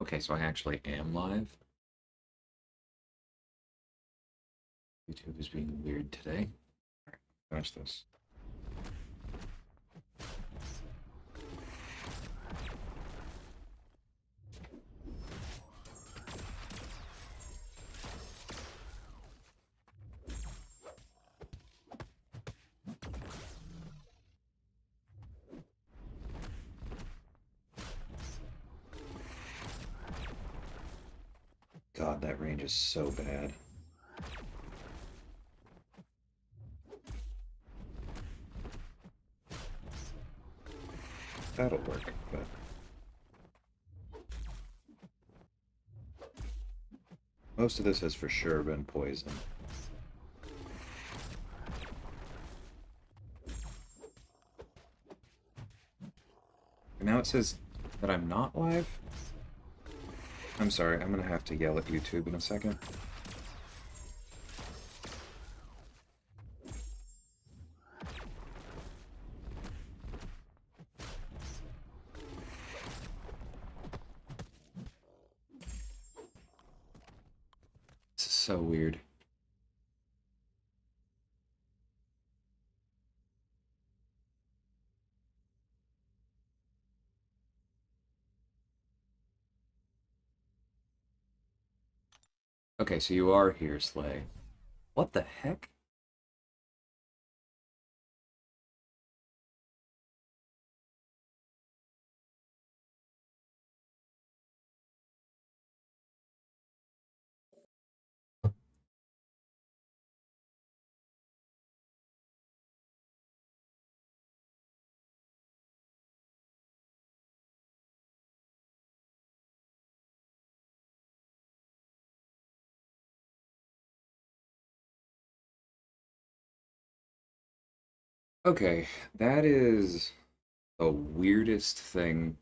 Okay, so I actually am live. YouTube is being weird today. Alright, finish this. God, that range is so bad. That'll work, but most of this has for sure been poison. And now it says that I'm not live? I'm sorry, I'm gonna have to yell at YouTube in a second. This is so weird. Okay, so you are here, Slay. What the heck? Okay, that is the weirdest thing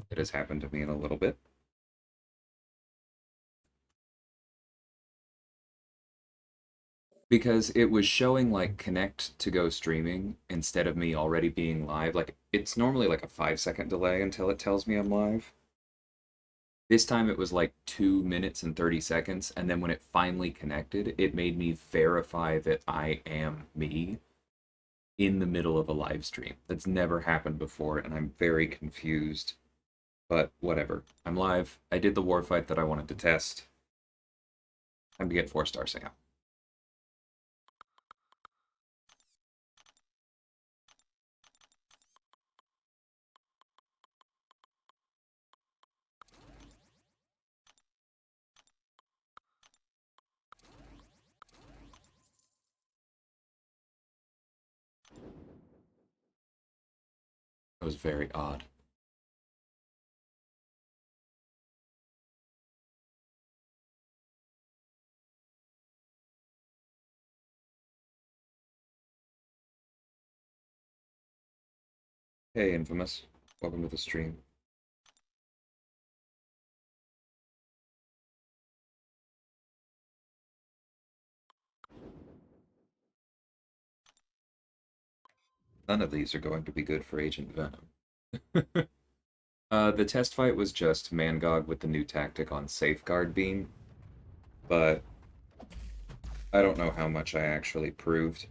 that has happened to me in a little bit. Because it was showing like connect to go streaming instead of me already being live. Like it's normally like a 5 second delay until it tells me I'm live. This time it was like 2 minutes and 30 seconds, and then when it finally connected, it made me verify that I am me in the middle of a live stream. That's never happened before, and I'm very confused. But whatever. I'm live. I did the war fight that I wanted to test. Time to get 4 stars out. It was very odd. Hey, Infamous. Welcome to the stream. None of these are going to be good for Agent Venom. The test fight was just Mangog with the new tactic on Safeguard Beam, but I don't know how much I actually proved,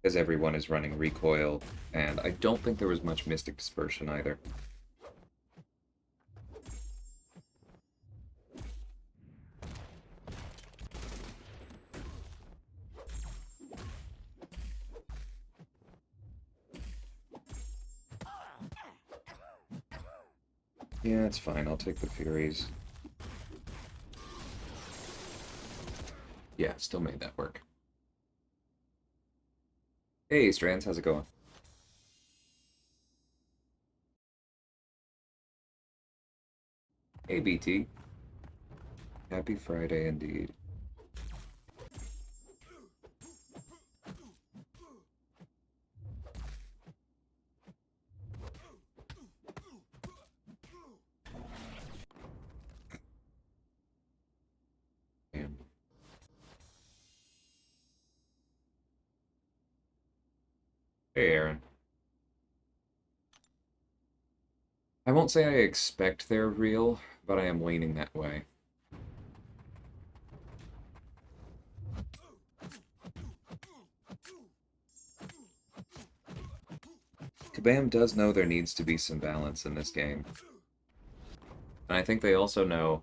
because everyone is running Recoil, and I don't think there was much Mystic Dispersion either. Yeah, it's fine, I'll take the Furies. Yeah, still made that work. Hey, Strands, how's it going? Hey, BT. Happy Friday indeed. Damn. Hey, Aaron. I won't say I expect they're real, but I am leaning that way. Kabam does know there needs to be some balance in this game. And I think they also know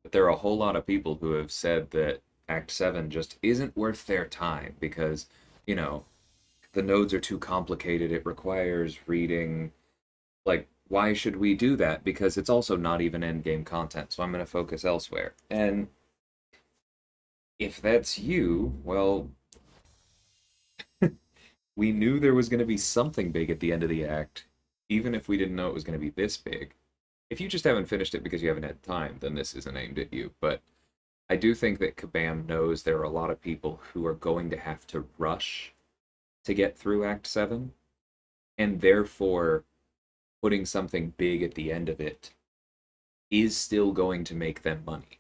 that there are a whole lot of people who have said that Act 7 just isn't worth their time because, you know, the nodes are too complicated. It requires reading. Like, why should we do that? Because it's also not even endgame content, so I'm going to focus elsewhere. And if that's you, well, we knew there was going to be something big at the end of the act, even if we didn't know it was going to be this big. If you just haven't finished it because you haven't had time, then this isn't aimed at you. But I do think that Kabam knows there are a lot of people who are going to have to rush to get through Act 7, and therefore putting something big at the end of it is still going to make them money.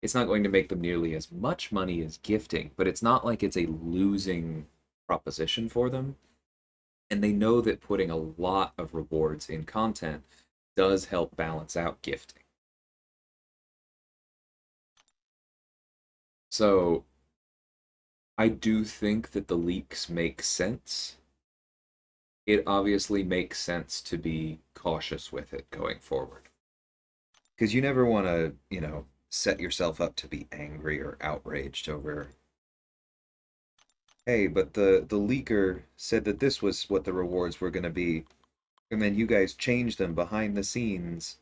It's not going to make them nearly as much money as gifting, but it's not like it's a losing proposition for them. And they know that putting a lot of rewards in content does help balance out gifting. So I do think that the leaks make sense. It obviously makes sense to be cautious with it going forward. Because you never want to, set yourself up to be angry or outraged over, hey, but the leaker said that this was what the rewards were going to be, and then you guys changed them behind the scenes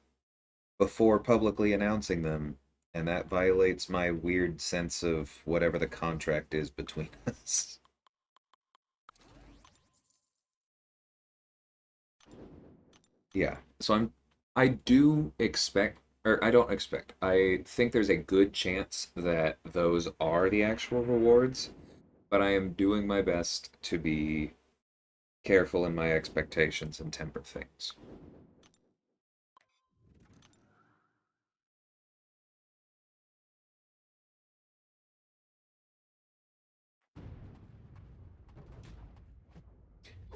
before publicly announcing them, and that violates my weird sense of whatever the contract is between us. Yeah. So I do expect, or I don't expect, I think there's a good chance that those are the actual rewards, but I am doing my best to be careful in my expectations and temper things.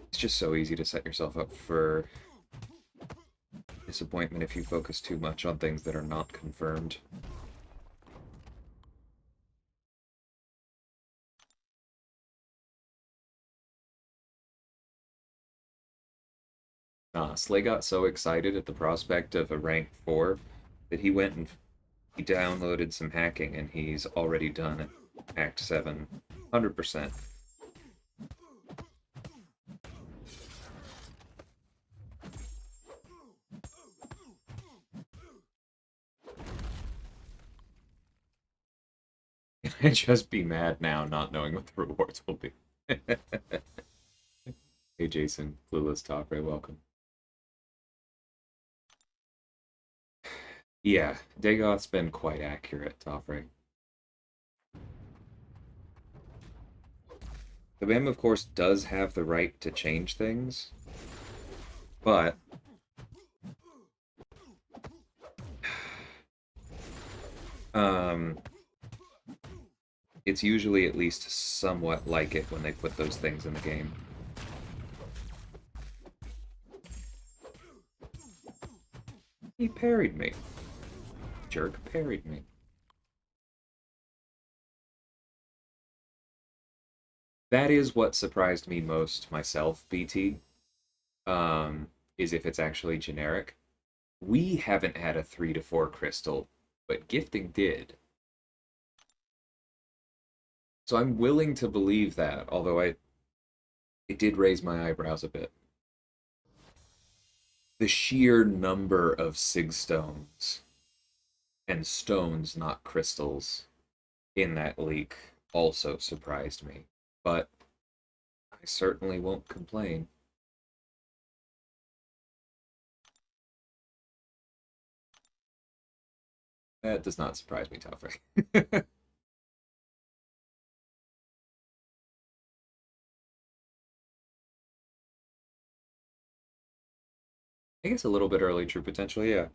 It's just so easy to set yourself up for disappointment if you focus too much on things that are not confirmed. Slay got so excited at the prospect of a rank 4 that he went and he downloaded some hacking and he's already done Act 7. 100%. Can I just be mad now not knowing what the rewards will be? Hey Jason, Clueless Talk, very welcome. Yeah, Dagoth's been quite accurate, Toffrey. The BIM, of course, does have the right to change things, but um, it's usually at least somewhat like it when they put those things in the game. He parried me. Jerk parried me. That is what surprised me most myself, BT, is if it's actually generic. We haven't had a 3 to 4 crystal, but gifting did. So I'm willing to believe that, although it did raise my eyebrows a bit. The sheer number of sig stones and stones, not crystals, in that leak also surprised me. But I certainly won't complain. That does not surprise me, Tougher. I guess a little bit early, true potential, yeah.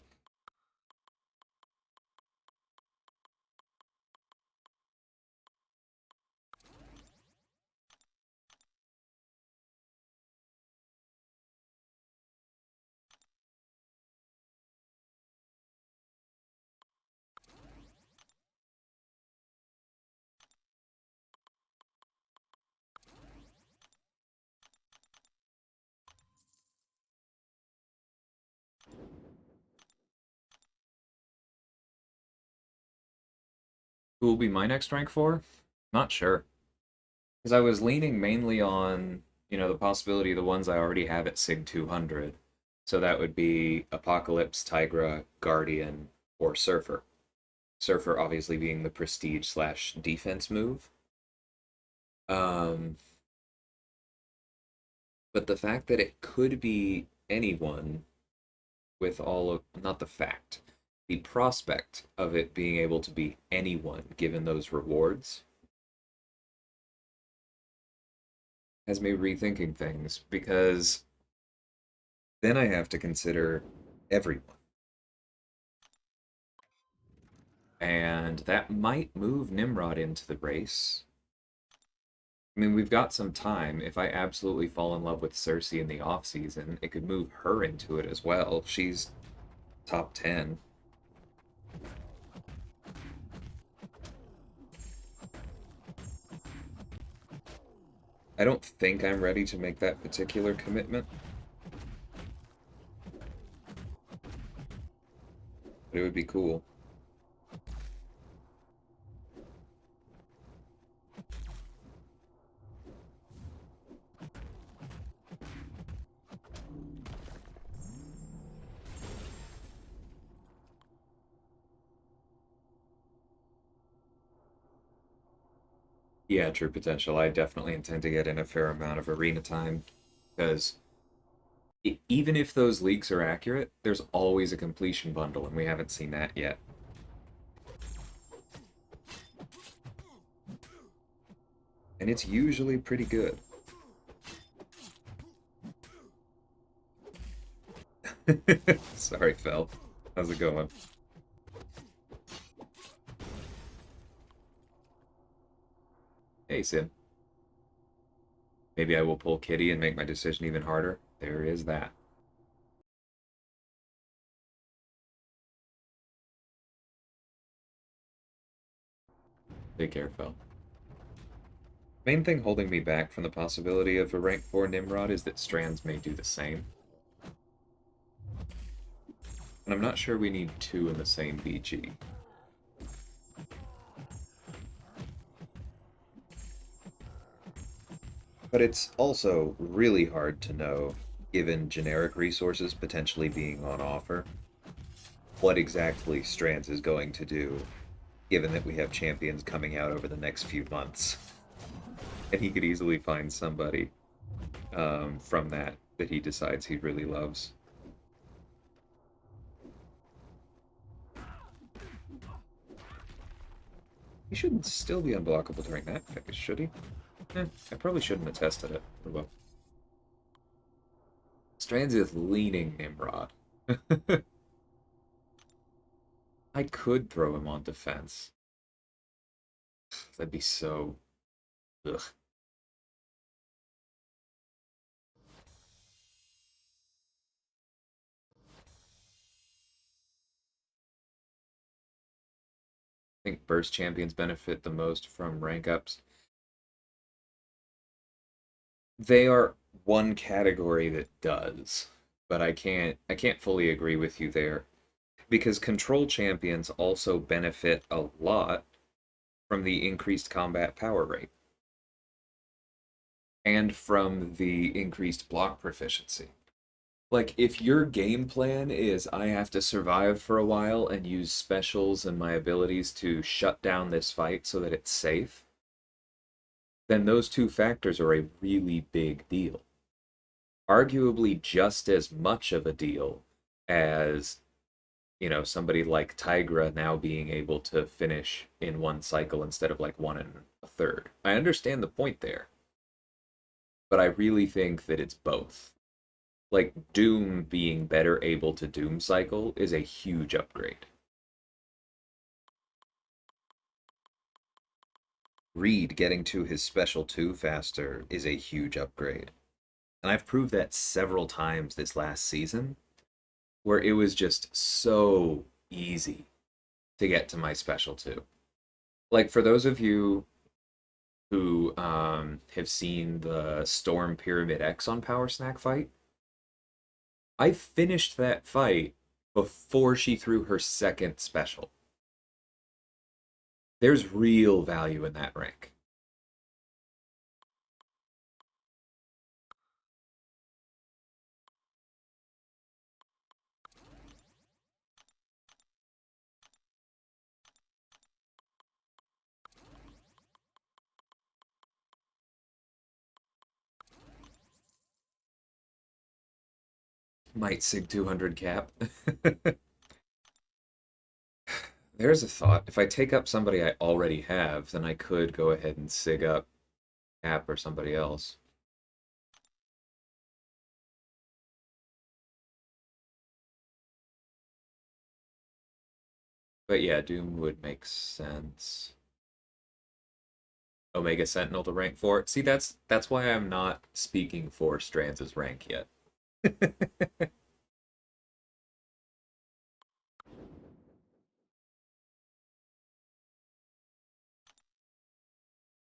Who will be my next rank for? Not sure. Because I was leaning mainly on, the possibility of the ones I already have at Sig 200. So that would be Apocalypse, Tigra, Guardian, or Surfer. Surfer obviously being the prestige slash defense move. Um, but the fact that it could be anyone with all of, not the fact, the prospect of it being able to be anyone given those rewards has me rethinking things because then I have to consider everyone. And that might move Nimrod into the race. I mean, we've got some time. If I absolutely fall in love with Cersei in the off season, it could move her into it as well. She's top 10. I don't think I'm ready to make that particular commitment, but it would be cool. Yeah, true potential. I definitely intend to get in a fair amount of arena time because even if those leaks are accurate, there's always a completion bundle, and we haven't seen that yet. And it's usually pretty good. Sorry, Phil. How's it going? Hey, Sim. Maybe I will pull Kitty and make my decision even harder. There is that. Take care, Phil. Main thing holding me back from the possibility of a rank 4 Nimrod is that Strands may do the same. And I'm not sure we need two in the same BG. But it's also really hard to know, given generic resources potentially being on offer, what exactly Strands is going to do, given that we have champions coming out over the next few months. And he could easily find somebody from that he decides he really loves. He shouldn't still be unblockable during that phase, should he? I probably shouldn't have tested it. Oh well. Strands is leaning Nimrod. I could throw him on defense. That'd be so... Ugh. I think burst champions benefit the most from rank ups. They are one category that does, but I can't fully agree with you there because control champions also benefit a lot from the increased combat power rate and from the increased block proficiency. Like, if your game plan is I have to survive for a while and use specials and my abilities to shut down this fight so that it's safe, then those two factors are a really big deal. Arguably just as much of a deal as, somebody like Tigra now being able to finish in one cycle instead of like one and a third. I understand the point there, but I really think that it's both. Like, Doom being better able to Doom cycle is a huge upgrade. Reed getting to his special 2 faster is a huge upgrade. And I've proved that several times this last season, where it was just so easy to get to my special 2. Like, for those of you who have seen the Storm Pyramid X on Power Snack fight, I finished that fight before she threw her second special. There's real value in that rank. Might sig 200 cap. There's a thought. If I take up somebody I already have, then I could go ahead and sig up Cap or somebody else. But yeah, Doom would make sense. Omega Sentinel to rank 4. See, that's why I'm not speaking for Strands' rank yet.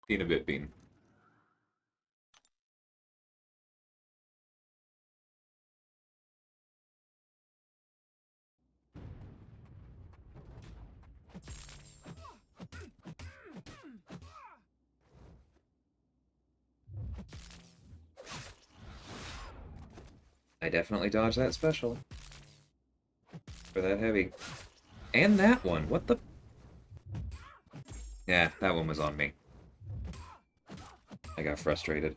Peanut Bean. I definitely dodged that special for that heavy. And that one. What the? Yeah, that one was on me. I got frustrated.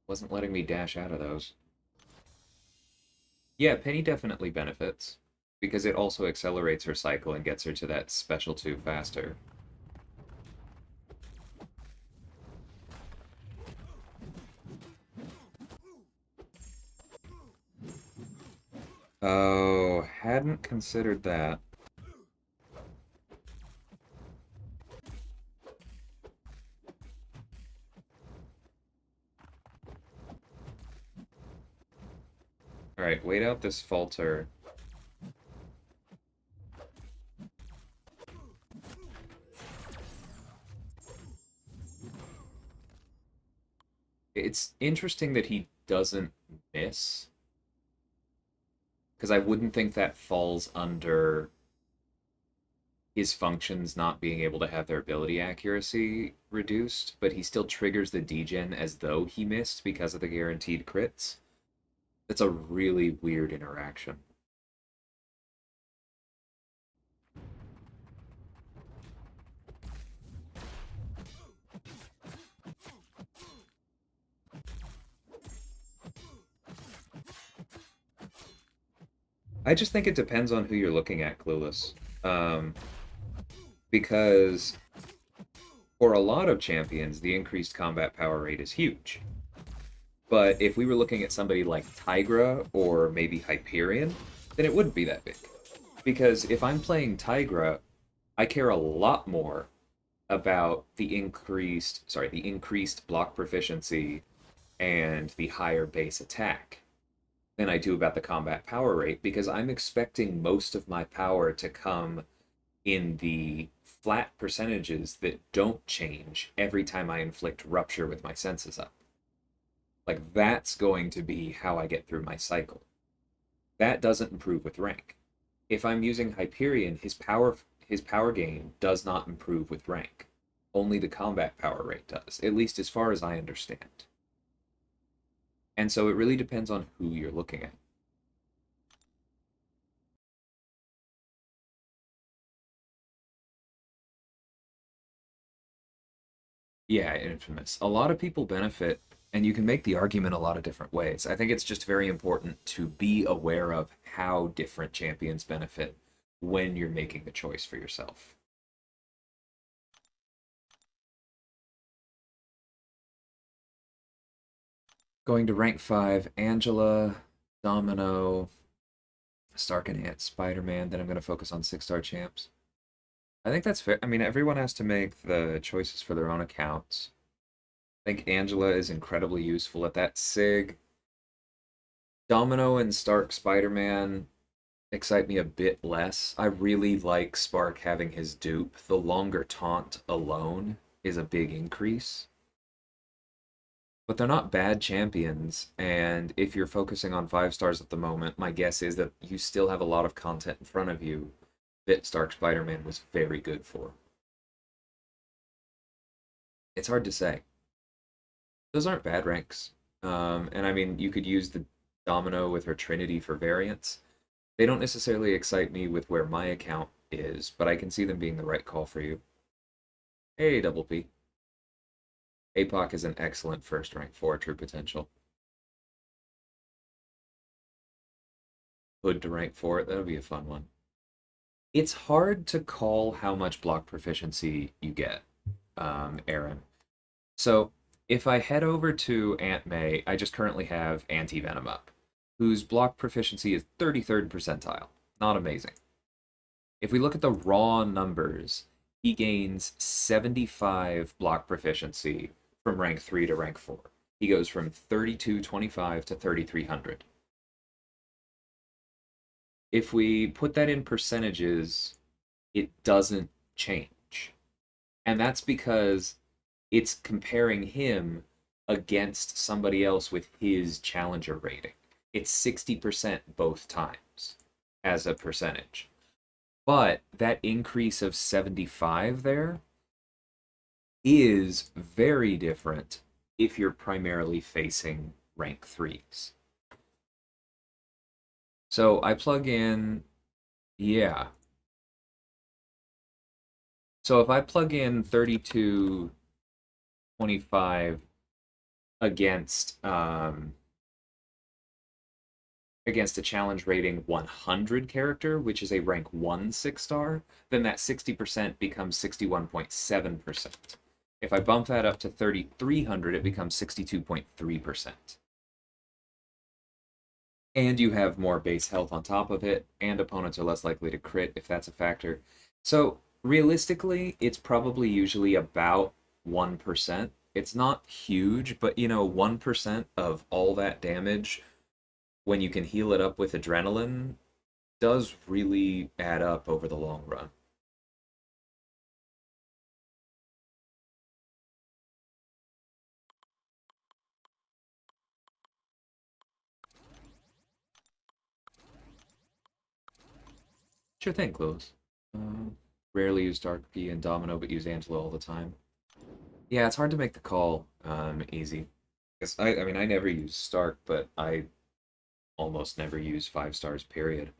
Wasn't letting me dash out of those. Yeah, Penny definitely benefits because it also accelerates her cycle and gets her to that special 2 faster. Oh, hadn't considered that. Alright, wait out this falter. It's interesting that he doesn't miss, because I wouldn't think that falls under his functions not being able to have their ability accuracy reduced, but he still triggers the degen as though he missed because of the guaranteed crits. That's a really weird interaction. I just think it depends on who you're looking at, Clueless. Um, because for a lot of champions, the increased combat power rate is huge. But if we were looking at somebody like Tigra or maybe Hyperion, then it wouldn't be that big. Because if I'm playing Tigra, I care a lot more about the increased block proficiency and the higher base attack than I do about the combat power rate because I'm expecting most of my power to come in the flat percentages that don't change every time I inflict rupture with my senses up. Like that's going to be how I get through my cycle. That doesn't improve with rank. If I'm using Hyperion, his power gain does not improve with rank. Only the combat power rate does, at least as far as I understand. And so it really depends on who you're looking at. Yeah, Infamous. A lot of people benefit, and you can make the argument a lot of different ways. I think it's just very important to be aware of how different champions benefit when you're making the choice for yourself. Going to rank 5, Angela, Domino, Stark and Ant, Spider-Man, then I'm going to focus on 6-star champs. I think that's fair. I mean, everyone has to make the choices for their own accounts. I think Angela is incredibly useful at that SIG. Domino and Stark Spider-Man excite me a bit less. I really like Spark having his dupe. The longer taunt alone is a big increase. but they're not bad champions. And if you're focusing on 5 stars at the moment, my guess is that you still have a lot of content in front of you that Stark Spider-Man was very good for. It's hard to say. Those aren't bad ranks. And I mean, you could use the Domino with her Trinity for variants. They don't necessarily excite me with where my account is, but I can see them being the right call for you. Hey, Double P. APOC is an excellent first rank 4 true potential. Hood to rank 4, that would be a fun one. It's hard to call how much block proficiency you get, Aaron. So if I head over to Aunt May, I just currently have Anti-Venom up, whose block proficiency is 33rd percentile. Not amazing. If we look at the raw numbers, he gains 75 block proficiency from rank 3 to rank 4. He goes from 3225 to 3300. If we put that in percentages, it doesn't change. And that's because it's comparing him against somebody else with his challenger rating. It's 60% both times as a percentage. But that increase of 75 there is very different if you're primarily facing rank 3s. So I plug in, yeah. So if I plug in 3225 against against a challenge rating 100 character, which is a rank 1 6-star, then that 60% becomes 61.7%. If I bump that up to 3300, it becomes 62.3%. And you have more base health on top of it, and opponents are less likely to crit if that's a factor. So realistically, it's probably usually about 1%. It's not huge, but 1% of all that damage when you can heal it up with adrenaline does really add up over the long run. Sure thing, Close. Rarely use Dark P and Domino, but use Angelo all the time. Yeah, it's hard to make the call easy. Because I mean, I never use Stark, but I almost never use 5 stars, period.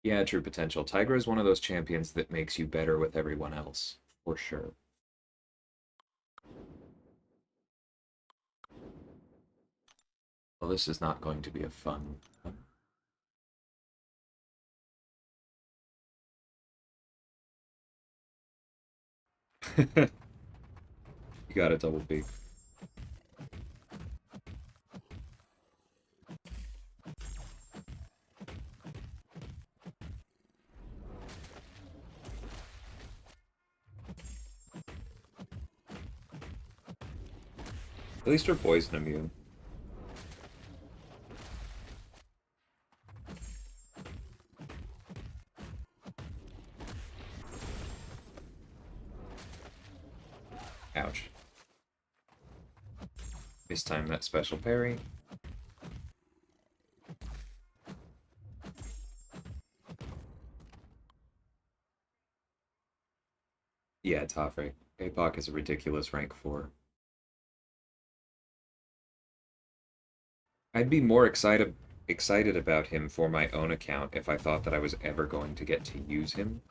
Yeah, true potential. Tigra is one of those champions that makes you better with everyone else, for sure. Well, this is not going to be a fun one. You got a double B. At least we're poison immune. Ouch. This time that special parry. Yeah, Tafre. APOC is a ridiculous rank 4. I'd be more excited about him for my own account if I thought that I was ever going to get to use him.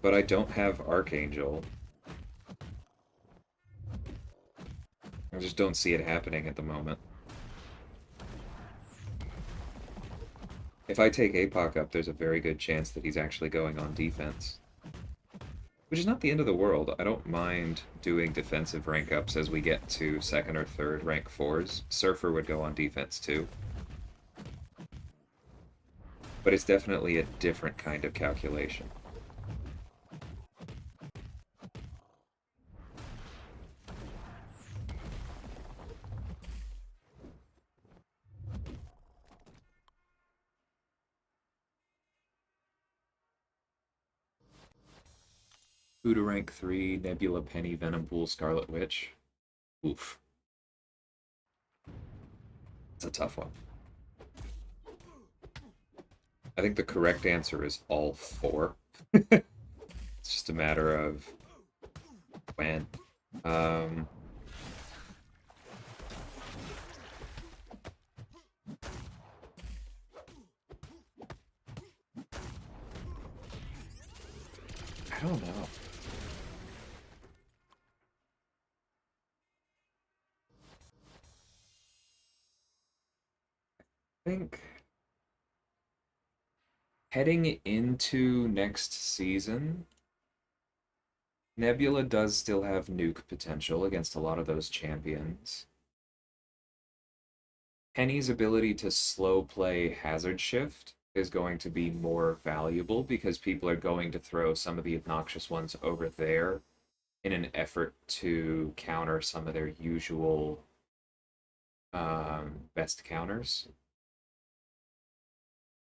But I don't have Archangel. I just don't see it happening at the moment. If I take APOC up, there's a very good chance that he's actually going on defense. Which is not the end of the world. I don't mind doing defensive rank ups as we get to 2nd or 3rd rank 4s. Surfer would go on defense too. But it's definitely a different kind of calculation. Who to rank 3, Nebula, Penny, Venompool, Scarlet Witch. Oof. It's a tough one. I think the correct answer is all 4. It's just a matter of when. Um, I don't know. I think heading into next season, Nebula does still have nuke potential against a lot of those champions. Penny's ability to slow play Hazard Shift is going to be more valuable because people are going to throw some of the obnoxious ones over there in an effort to counter some of their usual best counters.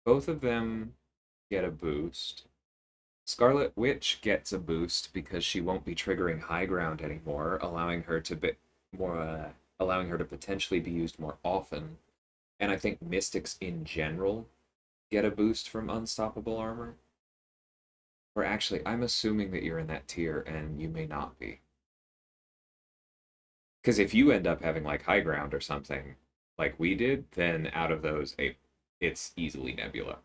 Both of them get a boost. Scarlet Witch gets a boost because she won't be triggering high ground anymore, allowing her to potentially be used more often. And I think Mystics in general get a boost from Unstoppable Armor. Or actually, I'm assuming that you're in that tier and you may not be. Because if you end up having like high ground or something like we did, then out of those, it's easily Nebula.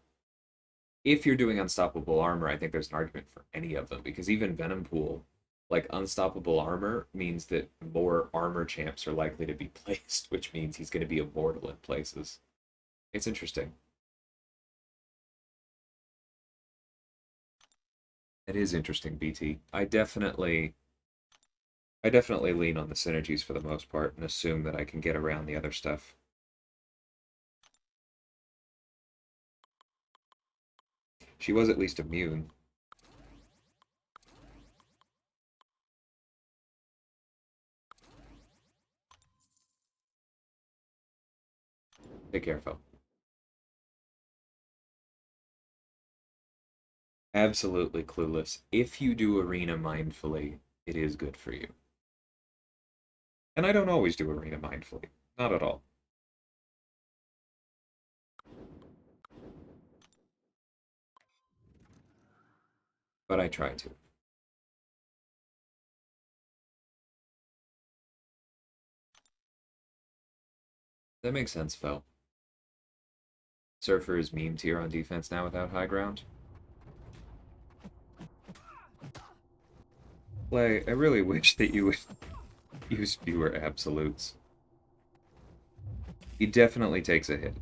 If you're doing Unstoppable Armor, I think there's an argument for any of them because even Venompool, like Unstoppable Armor means that more armor champs are likely to be placed, which means he's going to be immortal in places. It's interesting. It is interesting, BT. I definitely lean on the synergies for the most part and assume that I can get around the other stuff. She was at least immune. Be careful. Absolutely clueless. If you do arena mindfully, it is good for you. And I don't always do arena mindfully. Not at all. But I try to. That makes sense, Phil. Surfer is meme tier on defense now without high ground. Play, I really wish that you would use fewer absolutes. He definitely takes a hit.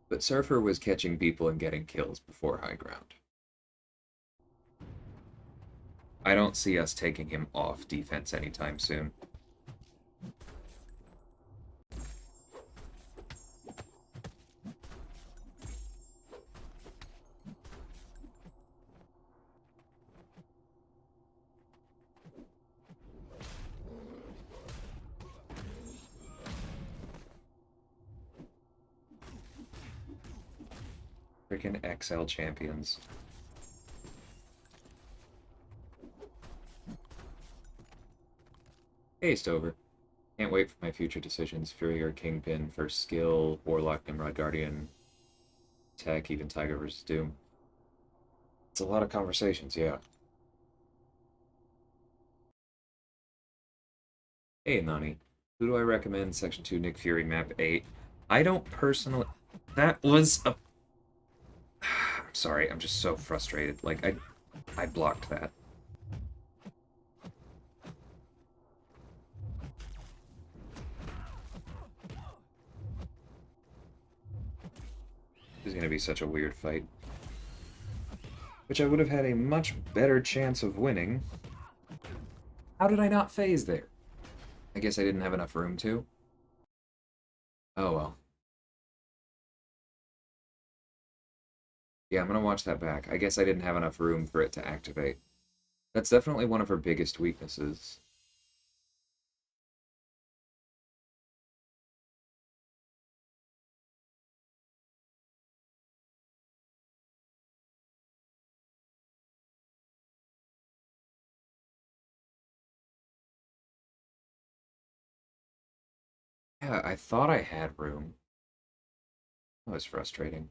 But Surfer was catching people and getting kills before high ground. I don't see us taking him off defense anytime soon. Freaking XL champions. Hey, Stover. Can't wait for my future decisions. Fury or Kingpin for skill, Warlock, Nimrod, Guardian, Tech, even Tiger versus Doom. It's a lot of conversations, yeah. Hey, Nani. Who do I recommend? Section 2, Nick Fury, Map 8. I don't personally... That was a... I'm sorry, I'm just so frustrated. Like, I blocked that. This is going to be such a weird fight. Which I would have had a much better chance of winning How did I not phase there? I guess I didn't have enough room to. Oh well. Yeah, I'm gonna watch that back. I guess I didn't have enough room for it to activate. That's definitely one of her biggest weaknesses. Yeah, I thought I had room. That was frustrating.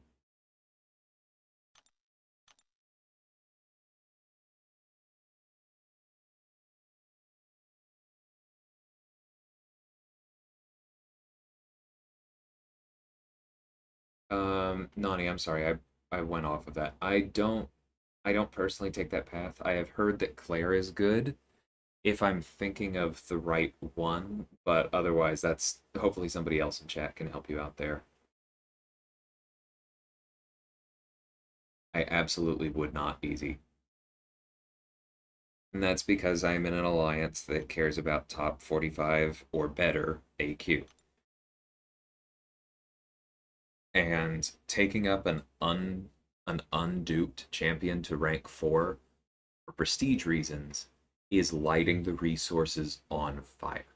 Nani, I'm sorry, I went off of that. I don't personally take that path. I have heard that Claire is good if I'm thinking of the right one, but otherwise that's hopefully somebody else in chat can help you out there. I absolutely would not easy. And that's because I'm in an alliance that cares about top 45 or better AQ. And taking up an unduped champion to rank 4 for prestige reasons is lighting the resources on fire.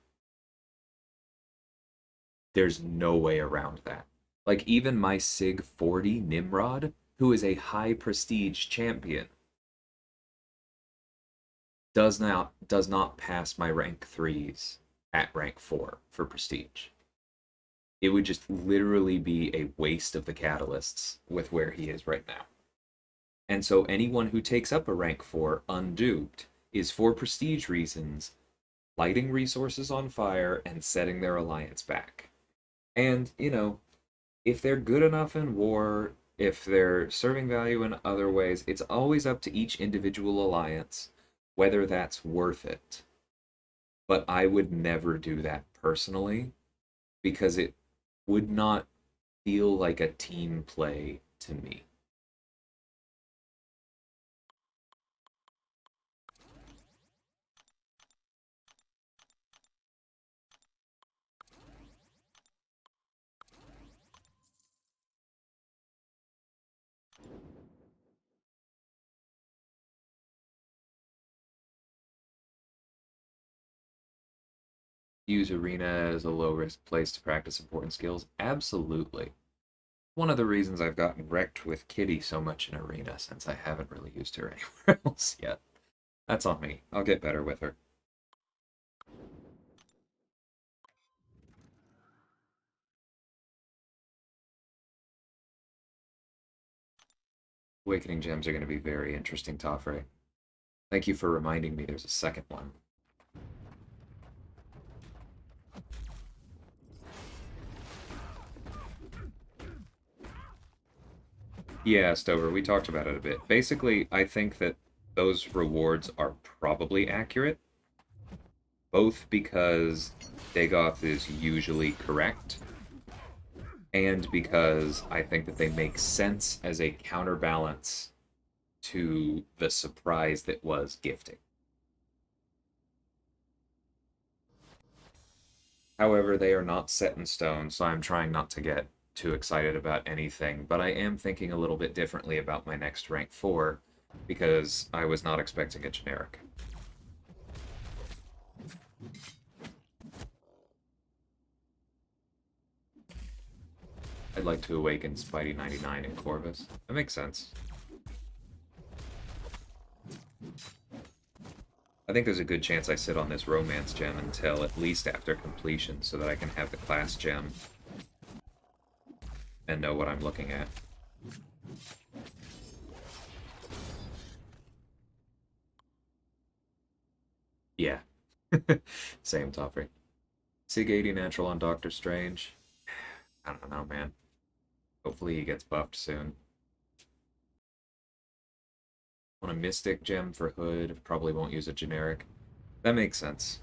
There's no way around that. Like even my Sig 40 Nimrod, who is a high prestige champion, does not pass my rank 3s at rank 4 for prestige. It would just literally be a waste of the catalysts with where he is right now. And so anyone who takes up a rank 4 unduped is for prestige reasons lighting resources on fire and setting their alliance back. And, if they're good enough in war, if they're serving value in other ways, it's always up to each individual alliance whether that's worth it. But I would never do that personally because it would not feel like a team play to me. Use Arena as a low risk place to practice important skills? Absolutely. One of the reasons I've gotten wrecked with Kitty so much in Arena since I haven't really used her anywhere else yet. That's on me. I'll get better with her. Awakening gems are going to be very interesting, Toffrey. Thank you for reminding me there's a second one. Yeah, Stover, we talked about it a bit. Basically, I think that those rewards are probably accurate, both because Dagoth is usually correct, and because I think that they make sense as a counterbalance to the surprise that was gifting. However, they are not set in stone, so I'm trying not to get too excited about anything, but I am thinking a little bit differently about my next rank 4 because I was not expecting a generic. I'd like to awaken Spidey 99 in Corvus. That makes sense. I think there's a good chance I sit on this romance gem until at least after completion so that I can have the class gem and know what I'm looking at. Yeah. Same, Toffrey. Sig 80 natural on Doctor Strange. I don't know, man. Hopefully he gets buffed soon. Want a Mystic gem for Hood. Probably won't use a generic. That makes sense.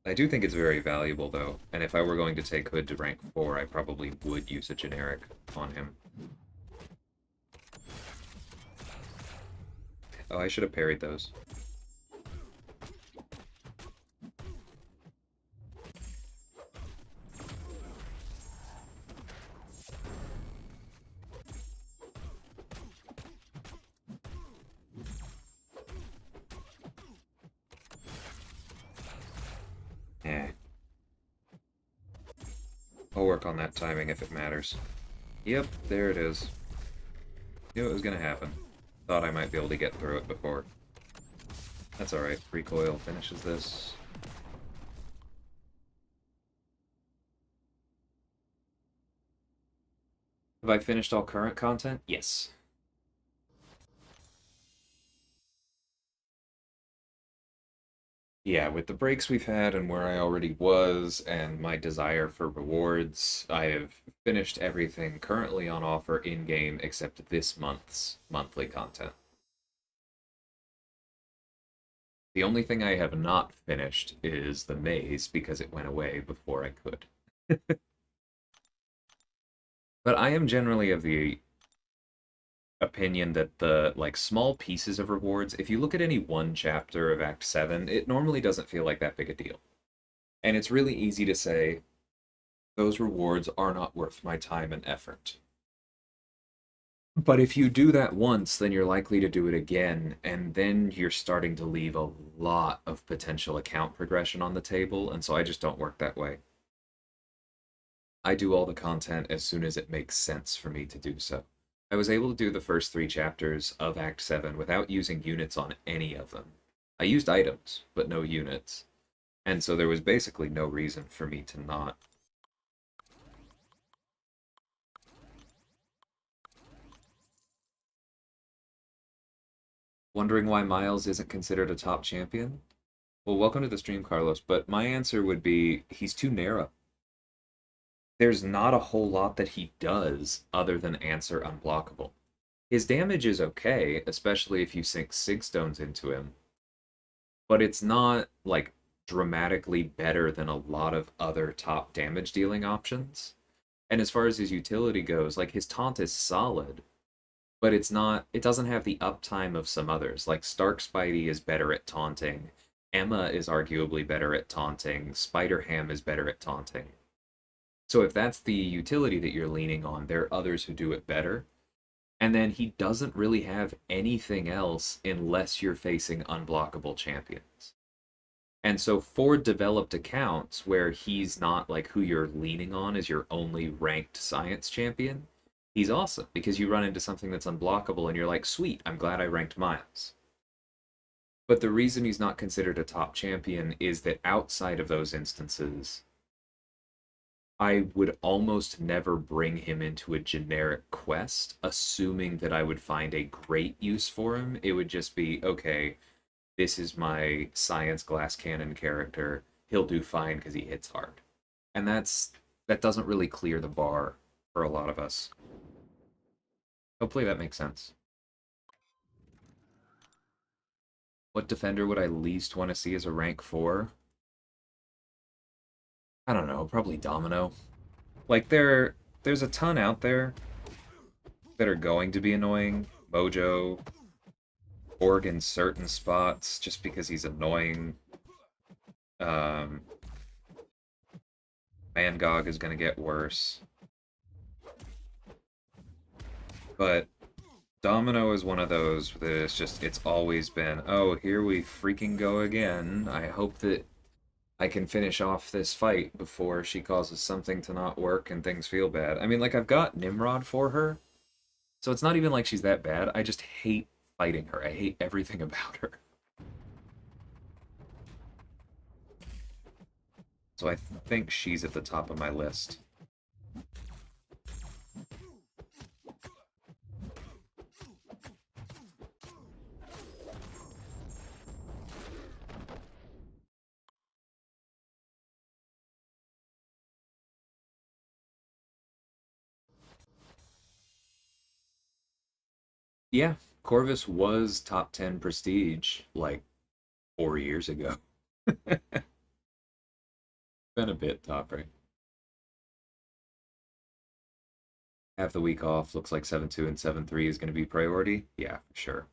I do think it's very valuable, though, and if I were going to take Hood to rank 4, I probably would use a generic on him. Oh, I should have parried those. Eh. I'll work on that timing if it matters. Yep, there it is. Knew it was gonna happen. Thought I might be able to get through it before. That's alright. Recoil finishes this. Have I finished all current content? Yes. Yeah, with the breaks we've had and where I already was and my desire for rewards, I have finished everything currently on offer in-game except this month's monthly content. The only thing I have not finished is the maze because it went away before I could. But I am generally of the opinion that the like small pieces of rewards, if you look at any one chapter of Act 7, it normally doesn't feel like that big a deal. And it's really easy to say, those rewards are not worth my time and effort. But if you do that once, then you're likely to do it again, and then you're starting to leave a lot of potential account progression on the table, and so I just don't work that way. I do all the content as soon as it makes sense for me to do so. I was able to do the first 3 chapters of Act 7 without using units on any of them. I used items, but no units. And so there was basically no reason for me to not. Wondering why Miles isn't considered a top champion? Well, welcome to the stream, Carlos, but my answer would be he's too narrow. There's not a whole lot that he does other than answer unblockable. His damage is okay, especially if you sink Sig Stones into him, but it's not like dramatically better than a lot of other top damage dealing options. And as far as his utility goes, like his taunt is solid, but it doesn't have the uptime of some others. Like Stark Spidey is better at taunting, Emma is arguably better at taunting, Spider Ham is better at taunting. So if that's the utility that you're leaning on, there are others who do it better. And then he doesn't really have anything else unless you're facing unblockable champions. And so for developed accounts where he's not like who you're leaning on as your only ranked science champion, he's awesome because you run into something that's unblockable and you're like, sweet, I'm glad I ranked Miles. But the reason he's not considered a top champion is that outside of those instances, I would almost never bring him into a generic quest, assuming that I would find a great use for him. It would just be, okay, this is my science glass cannon character. He'll do fine because he hits hard. And that doesn't really clear the bar for a lot of us. Hopefully that makes sense. What defender would I least want to see as a rank 4? I don't know, probably Domino. Like there's a ton out there that are going to be annoying. Mojo, Org in certain spots just because he's annoying. Um, Mangog is going to get worse. But Domino is one of those that it's always been, oh, here we freaking go again. I hope that I can finish off this fight before she causes something to not work and things feel bad. I mean, like, I've got Nimrod for her, so it's not even like she's that bad. I just hate fighting her. I hate everything about her. So I think she's at the top of my list. Yeah, Corvus was top 10 prestige like 4 years ago. Been a bit top right. Have the week off. Looks like 7-2 and 7-3 is going to be priority. Yeah, for sure.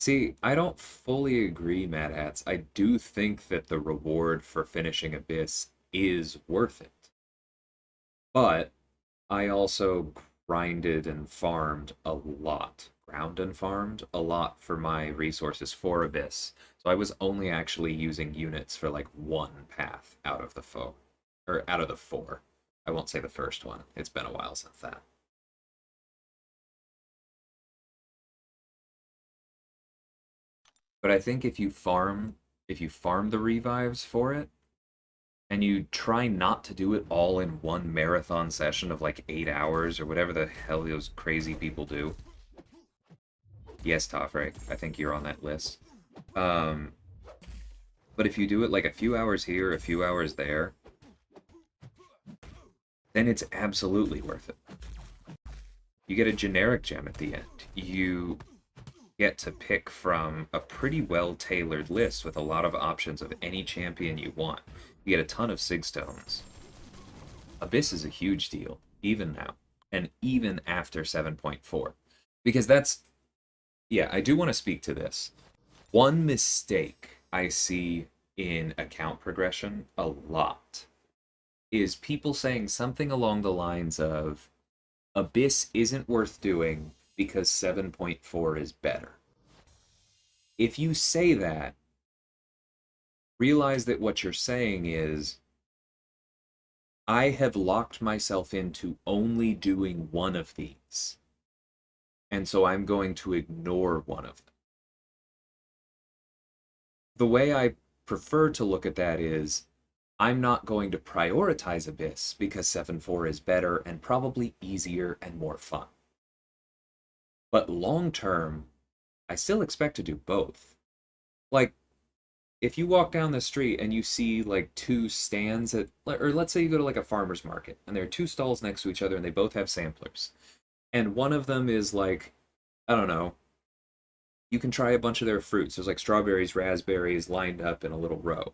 See, I don't fully agree, Mad Hats. I do think that the reward for finishing Abyss is worth it. But I also grinded and farmed a lot. Ground and farmed a lot for my resources for Abyss. So I was only actually using units for like one path out of the foe. Or out of the four. I won't say the first one. It's been a while since that. But I think if you farm the revives for it, and you try not to do it all in one marathon session of like 8 hours or whatever the hell those crazy people do. Yes, Tafre, I think you're on that list. Um, but if you do it like a few hours here, a few hours there, then it's absolutely worth it. You get a generic gem at the end. You get to pick from a pretty well-tailored list with a lot of options of any champion you want. You get a ton of Sig Stones. Abyss is a huge deal, even now, and even after 7.4. Because that's, yeah, I do want to speak to this. One mistake I see in account progression a lot is people saying something along the lines of, Abyss isn't worth doing because 7.4 is better. If you say that, realize that what you're saying is, I have locked myself into only doing one of these, and so I'm going to ignore one of them. The way I prefer to look at that is, I'm not going to prioritize Abyss because 7.4 is better and probably easier and more fun. But long term, I still expect to do both. Like, if you walk down the street and you see like two stands at, or let's say you go to like a farmer's market and there are two stalls next to each other and they both have samplers. And one of them is like, I don't know, you can try a bunch of their fruits. There's like strawberries, raspberries lined up in a little row.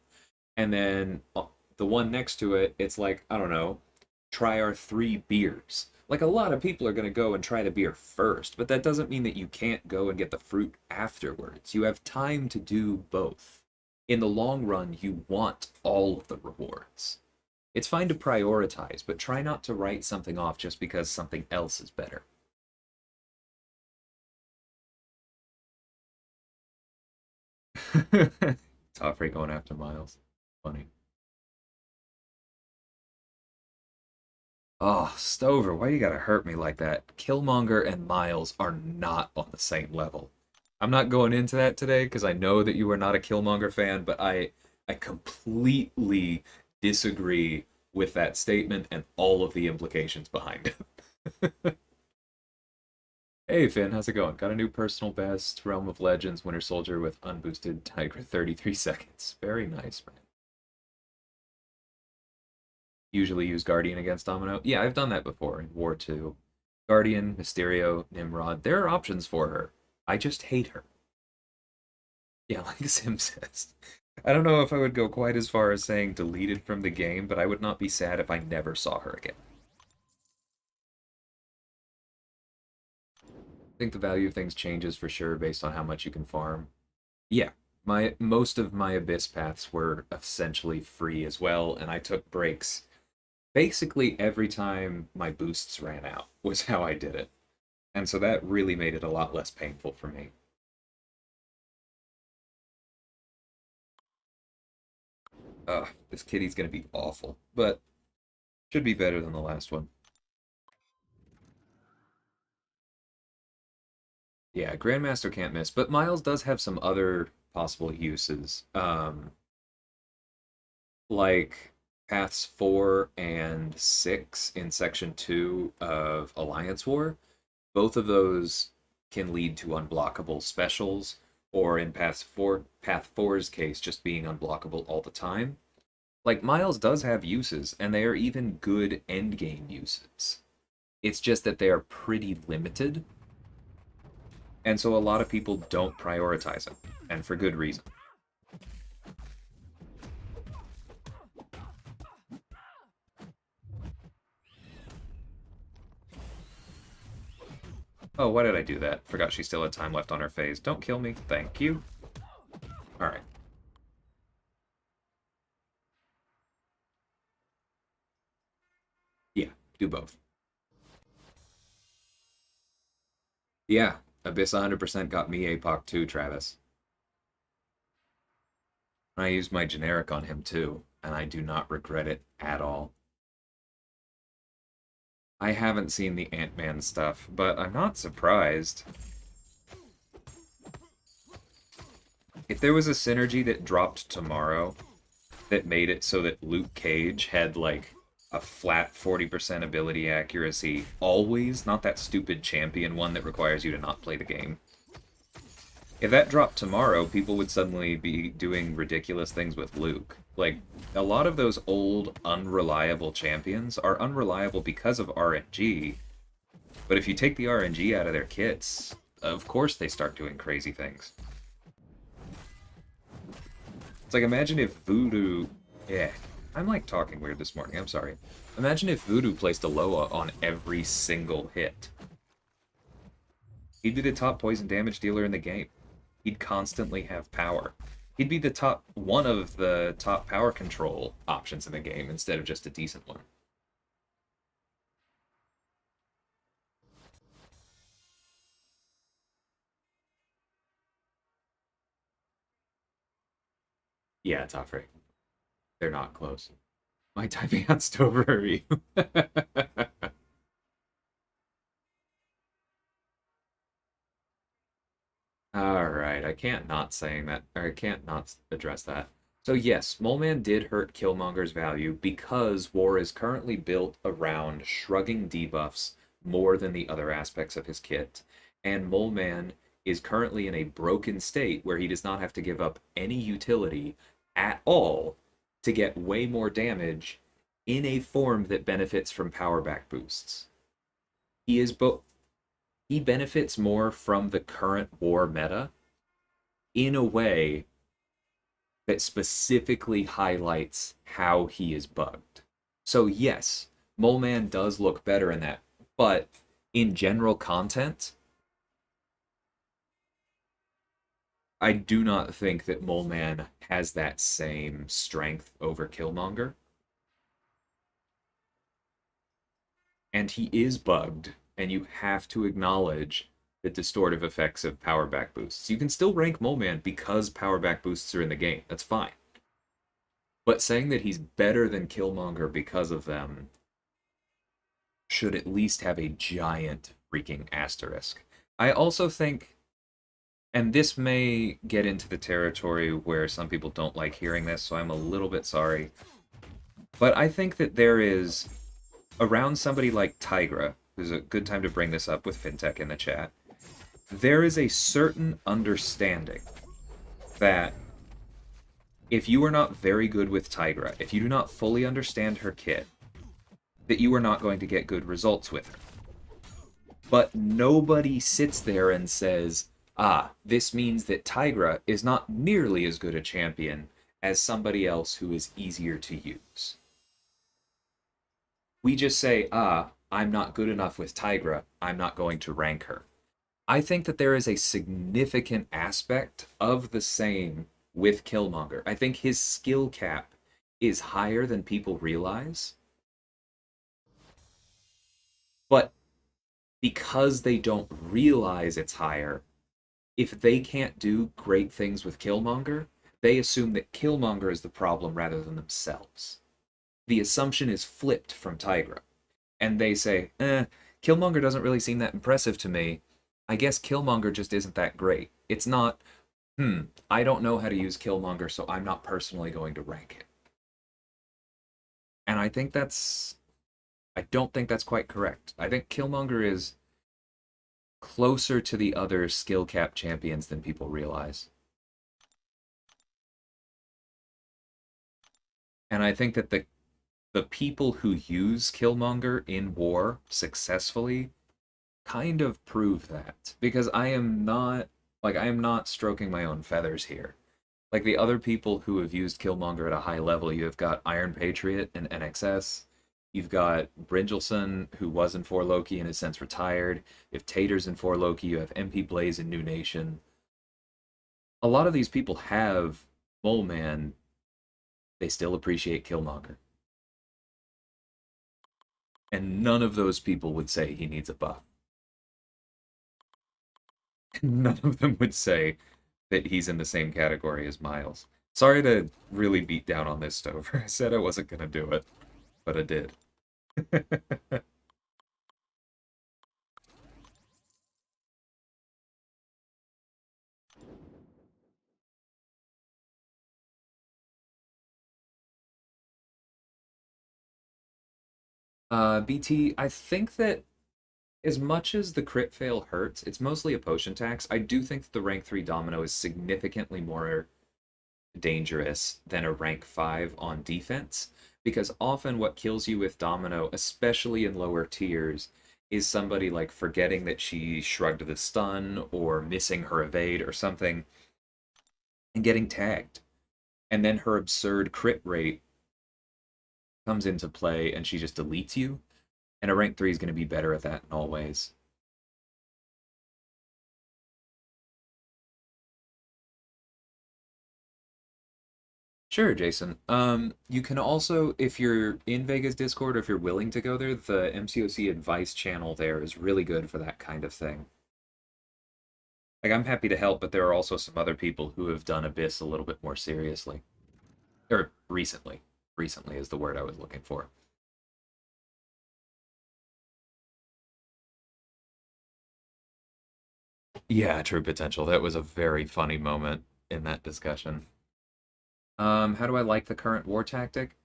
And then the one next to it, it's like, I don't know, try our three beers. Like a lot of people are going to go and try the beer first, but that doesn't mean that you can't go and get the fruit afterwards. You have time to do both. In the long run, you want all of the rewards. It's fine to prioritize, but try not to write something off just because something else is better. Toffrey going after Miles. Funny. Oh, Stover, why you gotta hurt me like that? Killmonger and Miles are not on the same level. I'm not going into that today because I know that you are not a Killmonger fan, but I completely disagree with that statement and all of the implications behind it. Hey Finn, how's it going? Got a new personal best, Realm of Legends, Winter Soldier with unboosted Tiger 33 seconds. Very nice, man. Usually use Guardian against Domino. Yeah, I've done that before in War 2. Guardian, Mysterio, Nimrod. There are options for her. I just hate her. Yeah, like Sim says. I don't know if I would go quite as far as saying deleted from the game, but I would not be sad if I never saw her again. I think the value of things changes for sure based on how much you can farm. Yeah, my most of my Abyss paths were essentially free as well, and I took breaks basically every time my boosts ran out was how I did it. And so that really made it a lot less painful for me. This kitty's gonna be awful, but should be better than the last one. Yeah, Grandmaster can't miss, but Miles does have some other possible uses. Like paths 4 and 6 in section 2 of Alliance War. Both of those can lead to unblockable specials, or in path four's case, just being unblockable all the time. Like Miles does have uses, and they are even good endgame uses. It's just that they are pretty limited, and so a lot of people don't prioritize them, and for good reason. Oh, why did I do that? Forgot she still had time left on her phase. Don't kill me. Thank you. Alright. Yeah, do both. Yeah, Abyss 100% got me APOC too, Travis. I used my generic on him too, and I do not regret it at all. I haven't seen the Ant-Man stuff, but I'm not surprised. If there was a synergy that dropped tomorrow that made it so that Luke Cage had, like, a flat 40% ability accuracy always, not that stupid champion one that requires you to not play the game. If that dropped tomorrow, people would suddenly be doing ridiculous things with Luke. Like, a lot of those old, unreliable champions are unreliable because of RNG, but if you take the RNG out of their kits, of course they start doing crazy things. It's like, imagine if Voodoo... Yeah, I'm like talking weird this morning, I'm sorry. Imagine if Voodoo placed a Loa on every single hit. He'd be the top poison damage dealer in the game. He'd constantly have power. He'd be the top one of the top power control options in the game instead of just a decent one. Yeah, top rate. They're not close. My typing out Stover review. Alright, I can't not saying that, or I can't not address that. So yes, Moleman did hurt Killmonger's value because War is currently built around shrugging debuffs more than the other aspects of his kit. And Moleman is currently in a broken state where he does not have to give up any utility at all to get way more damage in a form that benefits from power back boosts. He is both he benefits more from the current war meta in a way that specifically highlights how he is bugged. So yes, Moleman does look better in that, but in general content, I do not think that Moleman has that same strength over Killmonger. And he is bugged, and you have to acknowledge the distortive effects of power back boosts. You can still rank Moleman because power back boosts are in the game. That's fine. But saying that he's better than Killmonger because of them should at least have a giant freaking asterisk. I also think, and this may get into the territory where some people don't like hearing this, so I'm a little bit sorry, but I think that there is, around somebody like Tigra, who's a good time to bring this up with FinTech in the chat, there is a certain understanding that if you are not very good with Tigra, if you do not fully understand her kit, that you are not going to get good results with her. But nobody sits there and says, ah, this means that Tigra is not nearly as good a champion as somebody else who is easier to use. We just say, ah, I'm not good enough with Tigra, I'm not going to rank her. I think that there is a significant aspect of the same with Killmonger. I think his skill cap is higher than people realize. But because they don't realize it's higher, if they can't do great things with Killmonger, they assume that Killmonger is the problem rather than themselves. The assumption is flipped from Tigra. And they say, Killmonger doesn't really seem that impressive to me. I guess Killmonger just isn't that great. It's not, I don't know how to use Killmonger, so I'm not personally going to rank it. And I don't think that's quite correct. I think Killmonger is closer to the other skill cap champions than people realize. And I think that the people who use Killmonger in war successfully kind of prove that. Because I am not stroking my own feathers here. Like the other people who have used Killmonger at a high level, you have got Iron Patriot and NXS. You've got Bringelson, who was in 4 Loki and has since retired. If Tater's in 4 Loki, you have MP Blaze in New Nation. A lot of these people have Mole Man. They still appreciate Killmonger. And none of those people would say he needs a buff. None of them would say that he's in the same category as Miles. Sorry to really beat down on this, Stover. I said I wasn't going to do it, but I did. BT, I think that as much as the crit fail hurts, it's mostly a potion tax. I do think that the rank 3 Domino is significantly more dangerous than a rank 5 on defense, because often what kills you with Domino, especially in lower tiers, is somebody like forgetting that she shrugged the stun or missing her evade or something and getting tagged. And then her absurd crit rate comes into play and she just deletes you. And a rank 3 is going to be better at that in all ways. Sure, Jason. You can also, if you're in Vegas Discord or if you're willing to go there, the MCOC advice channel there is really good for that kind of thing. Like, I'm happy to help, but there are also some other people who have done Abyss a little bit more seriously. Or recently. Recently is the word I was looking for. Yeah, true potential. That was a very funny moment in that discussion. How do I like the current war tactic?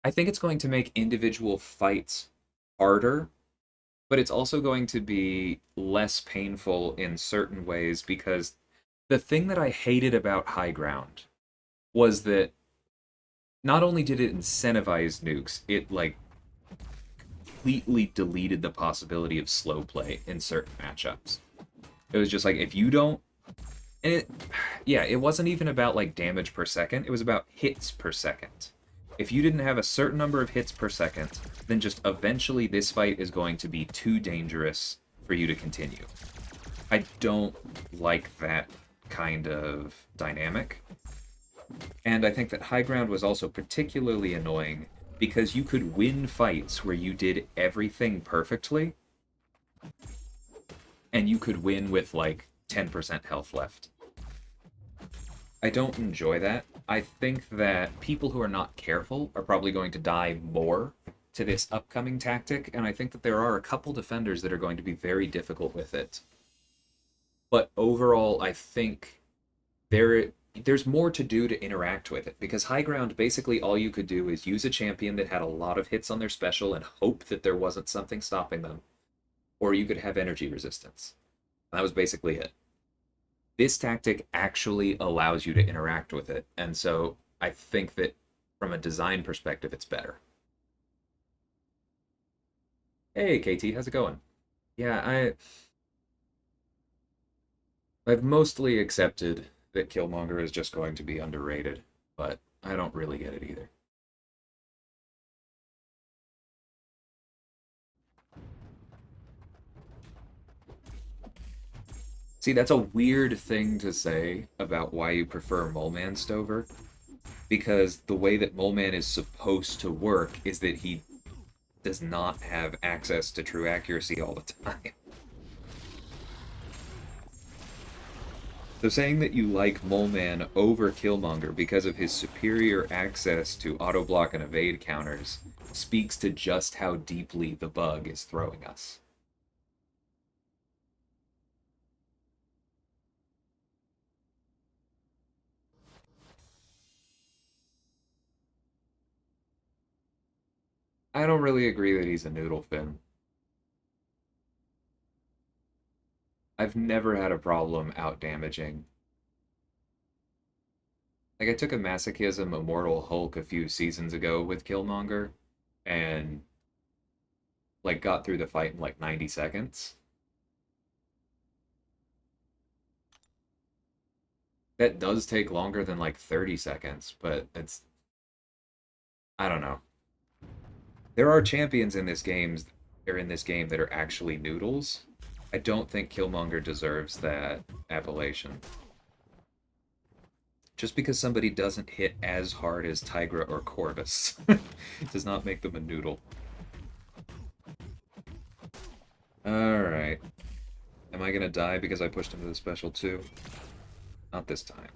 I think it's going to make individual fights harder, but it's also going to be less painful in certain ways because the thing that I hated about High Ground was that not only did it incentivize nukes, it like completely deleted the possibility of slow play in certain matchups. It was just like if you don't and it yeah, it wasn't even about like damage per second, it was about hits per second. If you didn't have a certain number of hits per second, then just eventually this fight is going to be too dangerous for you to continue. I don't like that kind of dynamic. And I think that High Ground was also particularly annoying because you could win fights where you did everything perfectly, and you could win with like 10% health left. I don't enjoy that. I think that people who are not careful are probably going to die more to this upcoming tactic, and I think that there are a couple defenders that are going to be very difficult with it. But overall, I think there's more to do to interact with it because high ground basically all you could do is use a champion that had a lot of hits on their special and hope that there wasn't something stopping them, or you could have energy resistance. That was basically it. This tactic actually allows you to interact with it, and so I think that from a design perspective, it's better. Hey, KT, how's it going? Yeah, I've mostly accepted that Killmonger is just going to be underrated, but I don't really get it either. See, that's a weird thing to say about why you prefer Mole Man Stover, because the way that Mole Man is supposed to work is that he does not have access to true accuracy all the time. So saying that you like Mole Man over Killmonger because of his superior access to auto block and evade counters speaks to just how deeply the bug is throwing us. I don't really agree that he's a noodle fin. I've never had a problem out damaging. Like I took a masochism Immortal Hulk a few seasons ago with Killmonger and like got through the fight in like 90 seconds. That does take longer than like 30 seconds, but it's I don't know. There are champions in this games or in this game that are actually noodles. I don't think Killmonger deserves that appellation. Just because somebody doesn't hit as hard as Tigra or Corvus does not make them a noodle. Alright. Am I gonna die because I pushed him to the special too? Not this time.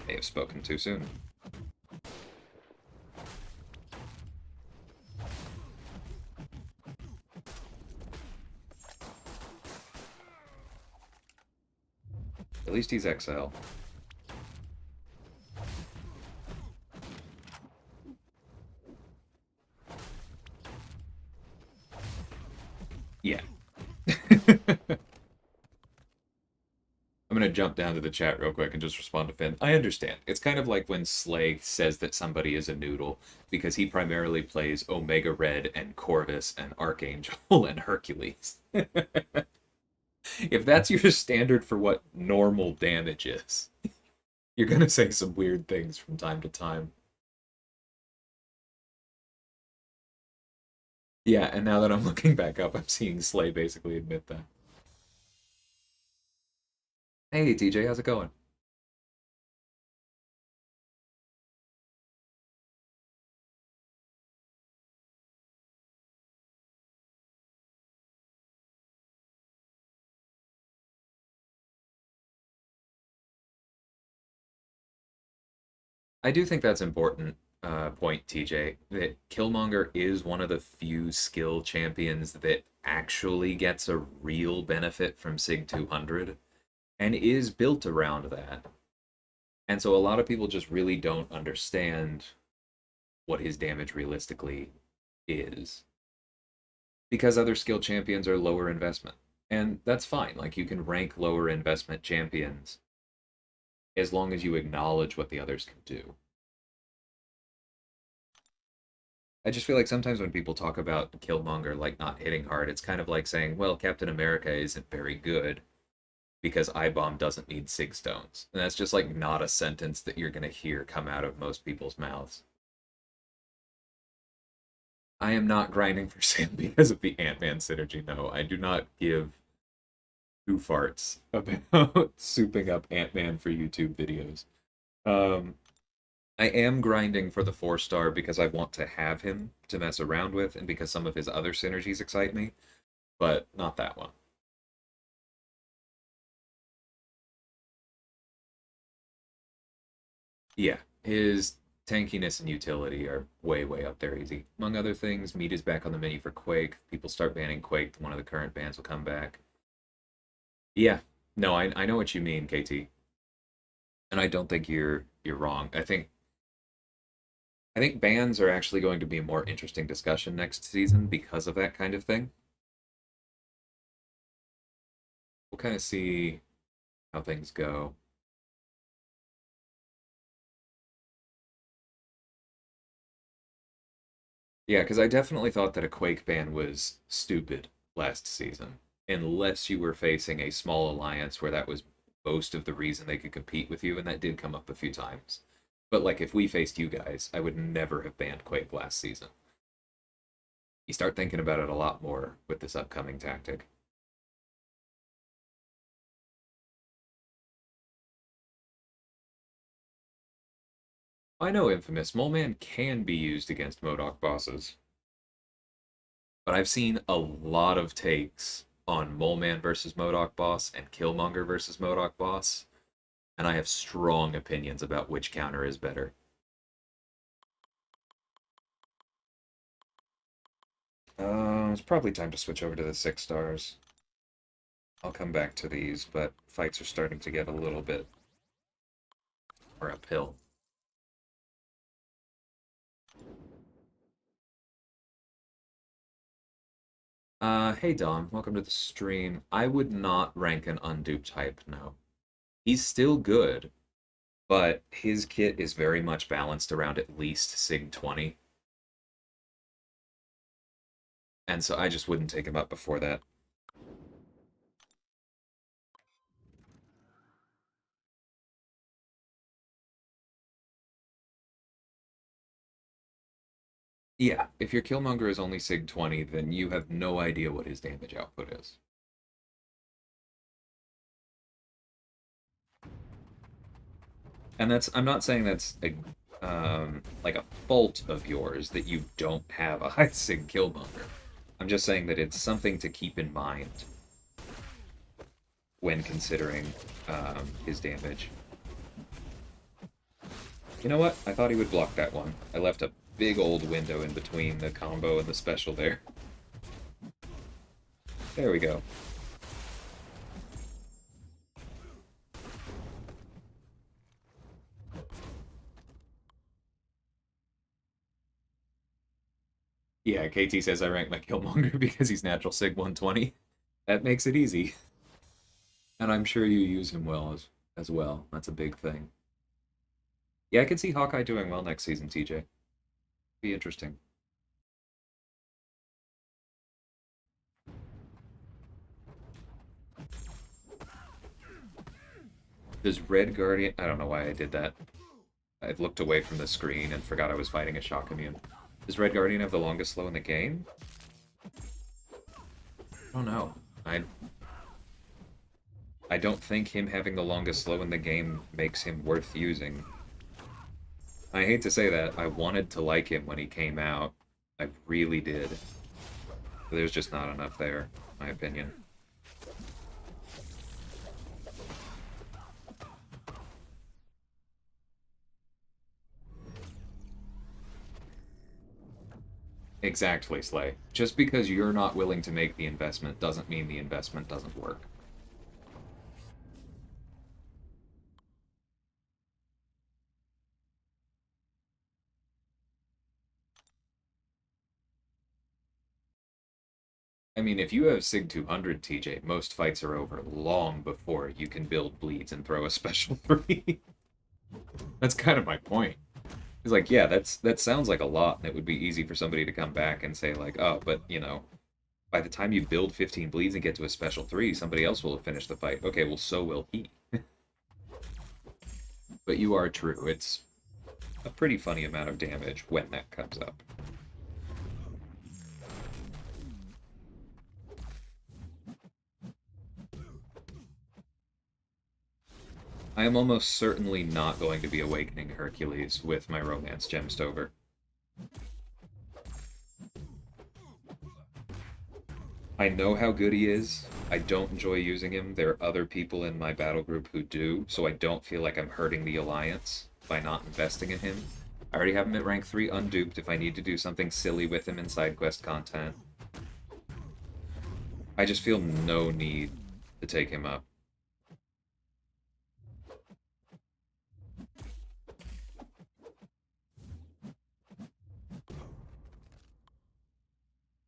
May have spoken too soon. At least he's XL. Yeah. I'm gonna jump down to the chat real quick and just respond to Finn. I understand. It's kind of like when Slay says that somebody is a noodle because he primarily plays Omega Red and Corvus and Archangel and Hercules. If that's your standard for what normal damage is, you're gonna say some weird things from time to time. Yeah, and now that I'm looking back up, I'm seeing Slay basically admit that. Hey, TJ, how's it going? I do think that's important point, TJ, that Killmonger is one of the few skill champions that actually gets a real benefit from Sig 200 and is built around that. And so a lot of people just really don't understand what his damage realistically is because other skill champions are lower investment. And that's fine. Like you can rank lower investment champions as long as you acknowledge what the others can do. I just feel like sometimes when people talk about Killmonger like not hitting hard, it's kind of like saying, well, Captain America isn't very good because I-Bomb doesn't need Sig Stones. And that's just like not a sentence that you're going to hear come out of most people's mouths. I am not grinding for Sam because of the Ant-Man synergy. No, I do not give two farts about souping up Ant-Man for YouTube videos. Um, I am grinding for the 4-star because I want to have him to mess around with and because some of his other synergies excite me, but not that one. Yeah, his tankiness and utility are way, way up there easy. Among other things, Meat is back on the menu for Quake. People start banning Quake, one of the current bans will come back. Yeah, no, I know what you mean, KT. And I don't think you're wrong. I think bans are actually going to be a more interesting discussion next season because of that kind of thing. We'll kind of see how things go. Yeah, because I definitely thought that a Quake ban was stupid last season, unless you were facing a small alliance where that was most of the reason they could compete with you, and that did come up a few times. But like if we faced you guys, I would never have banned Quake last season. You start thinking about it a lot more with this upcoming tactic. I know Infamous, Mole Man can be used against Modoc bosses, but I've seen a lot of takes on Mole Man versus Modoc boss and Killmonger versus Modoc boss, and I have strong opinions about which counter is better. It's probably time to switch over to the 6-stars. I'll come back to these, but fights are starting to get a little bit more uphill. Hey Dom, welcome to the stream. I would not rank an unduped hype, no. He's still good, but his kit is very much balanced around at least Sig 20. And so I just wouldn't take him up before that. Yeah, if your Killmonger is only Sig 20, then you have no idea what his damage output is. And that's, I'm not saying that's a like a fault of yours that you don't have a high Sig Killmonger. I'm just saying that it's something to keep in mind when considering his damage. You know what? I thought he would block that one. I left a big old window in between the combo and the special there. There we go. Yeah, KT says I rank my Killmonger because he's natural Sig 120. That makes it easy. And I'm sure you use him well as well. That's a big thing. Yeah, I can see Hawkeye doing well next season, TJ. Be interesting. Does Red Guardian... I don't know why I did that. I looked away from the screen and forgot I was fighting a shock immune. Does Red Guardian have the longest slow in the game? I don't know. I don't think him having the longest slow in the game makes him worth using. I hate to say that. I wanted to like him when he came out. I really did. But there's just not enough there, in my opinion. Exactly, Slay. Just because you're not willing to make the investment doesn't mean the investment doesn't work. I mean, if you have Sig 200, TJ, most fights are over long before you can build bleeds and throw a special 3. That's kind of my point. It's like, yeah, that sounds like a lot, and it would be easy for somebody to come back and say, like, oh, but, you know, by the time you build 15 bleeds and get to a special 3, somebody else will have finished the fight. Okay, well, so will he. But you are true. It's a pretty funny amount of damage when that comes up. I am almost certainly not going to be awakening Hercules with my romance gemstover. I know how good he is. I don't enjoy using him. There are other people in my battle group who do, so I don't feel like I'm hurting the Alliance by not investing in him. I already have him at rank 3 unduped if I need to do something silly with him in side quest content. I just feel no need to take him up.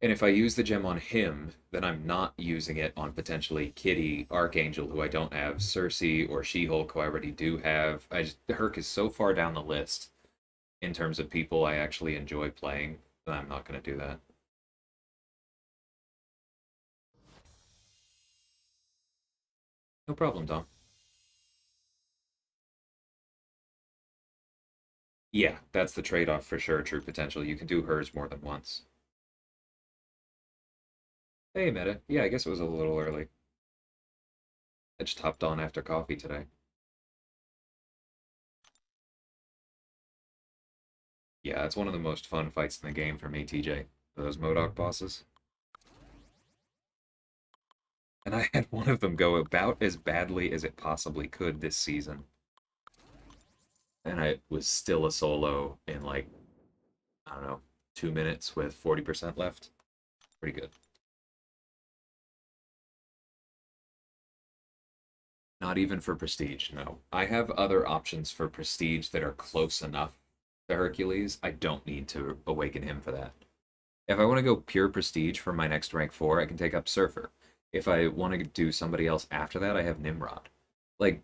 And if I use the gem on him, then I'm not using it on potentially Kitty, Archangel, who I don't have, Cersei, or She-Hulk, who I already do have. Herc is so far down the list in terms of people I actually enjoy playing that I'm not going to do that. No problem, Tom. Yeah, that's the trade-off for sure, true potential. You can do hers more than once. Hey, Meta. Yeah, I guess it was a little early. I just hopped on after coffee today. Yeah, it's one of the most fun fights in the game for me, TJ. Those MODOK bosses. And I had one of them go about as badly as it possibly could this season. And I was still a solo in like, I don't know, 2 minutes with 40% left. Pretty good. Not even for prestige, no. I have other options for prestige that are close enough to Hercules. I don't need to awaken him for that. If I want to go pure prestige for my next rank 4, I can take up Surfer. If I want to do somebody else after that, I have Nimrod. Like,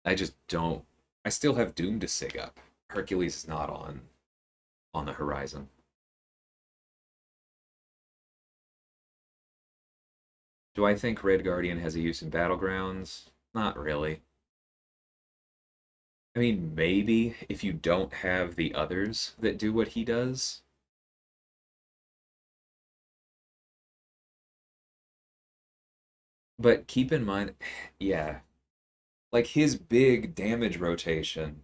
I just don't. I still have Doom to sig up. Hercules is not on the horizon. Do I think Red Guardian has a use in Battlegrounds? Not really. I mean, maybe if you don't have the others that do what he does, But keep in mind, yeah, like his big damage rotation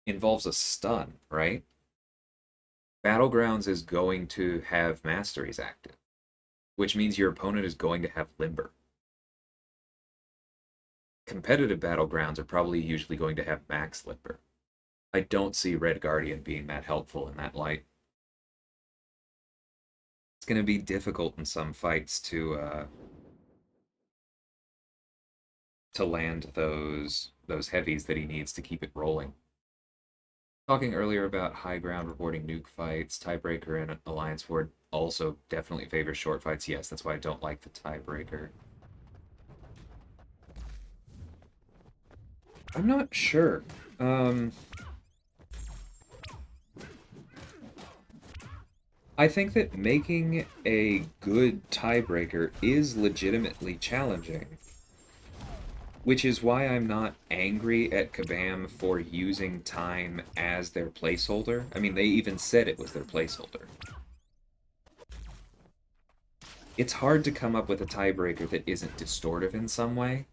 involves a stun, right? Battlegrounds is going to have masteries active, which means your opponent is going to have limber. Competitive battlegrounds are probably usually going to have max limber. I don't see Red Guardian being that helpful in that light. It's going to be difficult in some fights to land those heavies that he needs to keep it rolling. Talking earlier about high ground rewarding nuke fights, tiebreaker and alliance ward also definitely favors short fights. Yes, that's why I don't like the tiebreaker. I'm not sure. Um, I think that making a good tiebreaker is legitimately challenging, which is why I'm not angry at Kabam for using time as their placeholder. I mean, they even said it was their placeholder. It's hard to come up with a tiebreaker that isn't distortive in some way,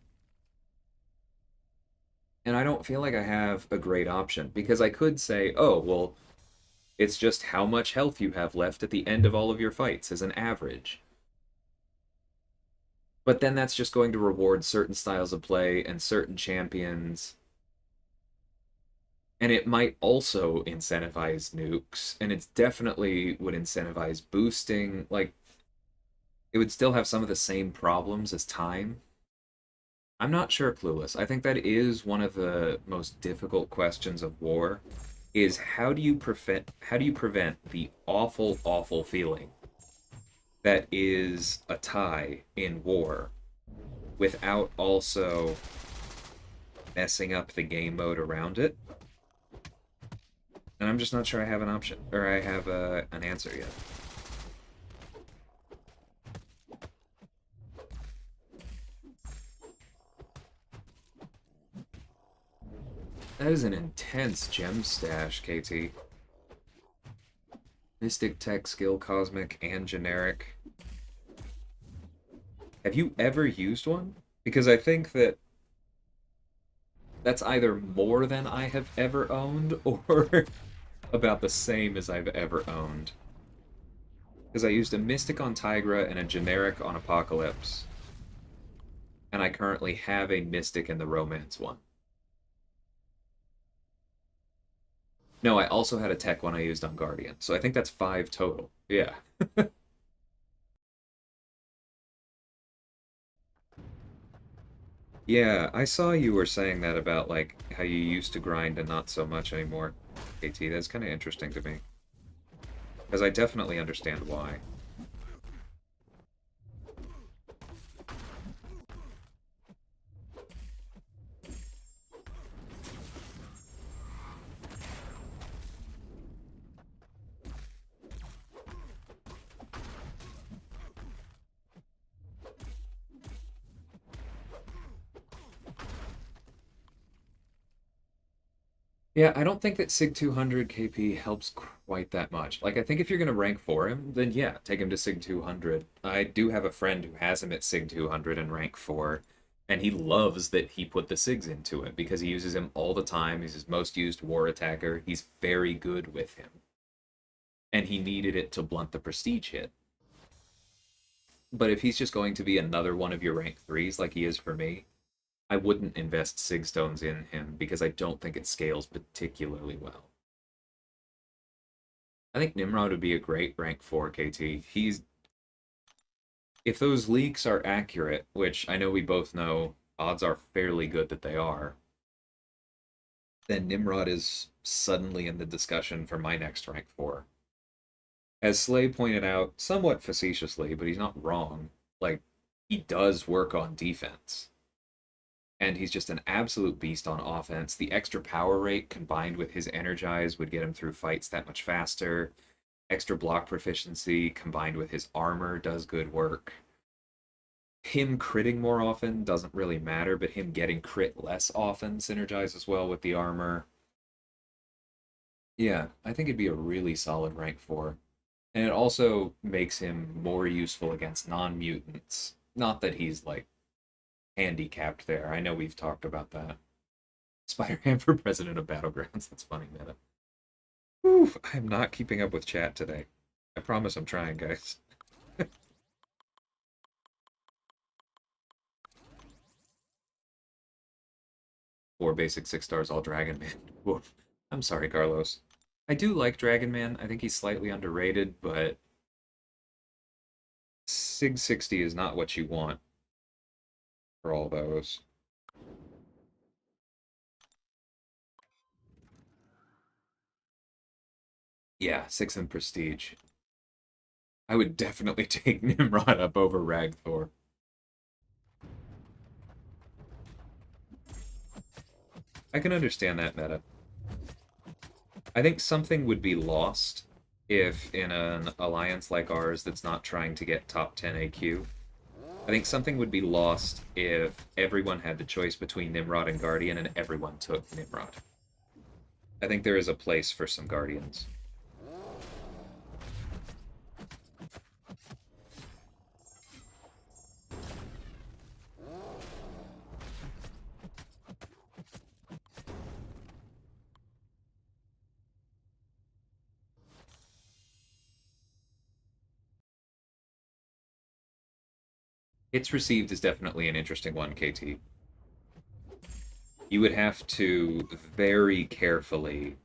and I don't feel like I have a great option because I could say, oh, well, it's just how much health you have left at the end of all of your fights as an average. But then that's just going to reward certain styles of play and certain champions. And it might also incentivize nukes, and it's definitely would incentivize boosting. Like, it would still have some of the same problems as time. I'm not sure, Clueless. I think that is one of the most difficult questions of war, is how do you prevent the awful, awful feeling that is a tie in war without also messing up the game mode around it? And I'm just not sure I have an option, or I have an answer yet. That is an intense gem stash, KT. Mystic, Tech, Skill, Cosmic, and Generic. Have you ever used one? Because I think that that's either more than I have ever owned, or about the same as I've ever owned. Because I used a Mystic on Tigra and a Generic on Apocalypse, and I currently have a Mystic in the Romance one. No, I also had a Tech one I used on Guardian, so I think that's five total. Yeah. Yeah, I saw you were saying that about like how you used to grind and not so much anymore. KT, that's kind of interesting to me. Because I definitely understand why. Yeah, I don't think that Sig 200 KP helps quite that much. Like, I think if you're going to rank for him, then yeah, take him to Sig 200. I do have a friend who has him at Sig 200 and rank 4, and he loves that he put the Sigs into it because he uses him all the time. He's his most used war attacker. He's very good with him. And he needed it to blunt the prestige hit. But if he's just going to be another one of your rank 3s like he is for me, I wouldn't invest Sig Stones in him because I don't think it scales particularly well. I think Nimrod would be a great rank 4 KT. He's if those leaks are accurate, which I know we both know odds are fairly good that they are, then Nimrod is suddenly in the discussion for my next rank 4. As Slay pointed out, somewhat facetiously, but he's not wrong. Like, he does work on defense. And he's just an absolute beast on offense. The extra power rate combined with his energize would get him through fights that much faster. Extra block proficiency combined with his armor does good work. Him critting more often doesn't really matter, but him getting crit less often synergizes well with the armor. Yeah, I think it'd be a really solid rank 4. And it also makes him more useful against non-mutants. Not that he's like handicapped there. I know we've talked about that. Spider-Man for president of Battlegrounds. That's funny, meta. Whew, I'm not keeping up with chat today. I promise I'm trying, guys. Four basic 6 stars, all Dragon Man. Woof. I'm sorry, Carlos. I do like Dragon Man. I think he's slightly underrated, but Sig 60 is not what you want for all those. Yeah, 6 in Prestige. I would definitely take Nimrod up over Ragthor. I can understand that meta. I think something would be lost if in an alliance like ours that's not trying to get top 10 AQ. I think something would be lost if everyone had the choice between Nimrod and Guardian and everyone took Nimrod. I think there is a place for some Guardians. Hits received is definitely an interesting one, KT. You would have to very carefully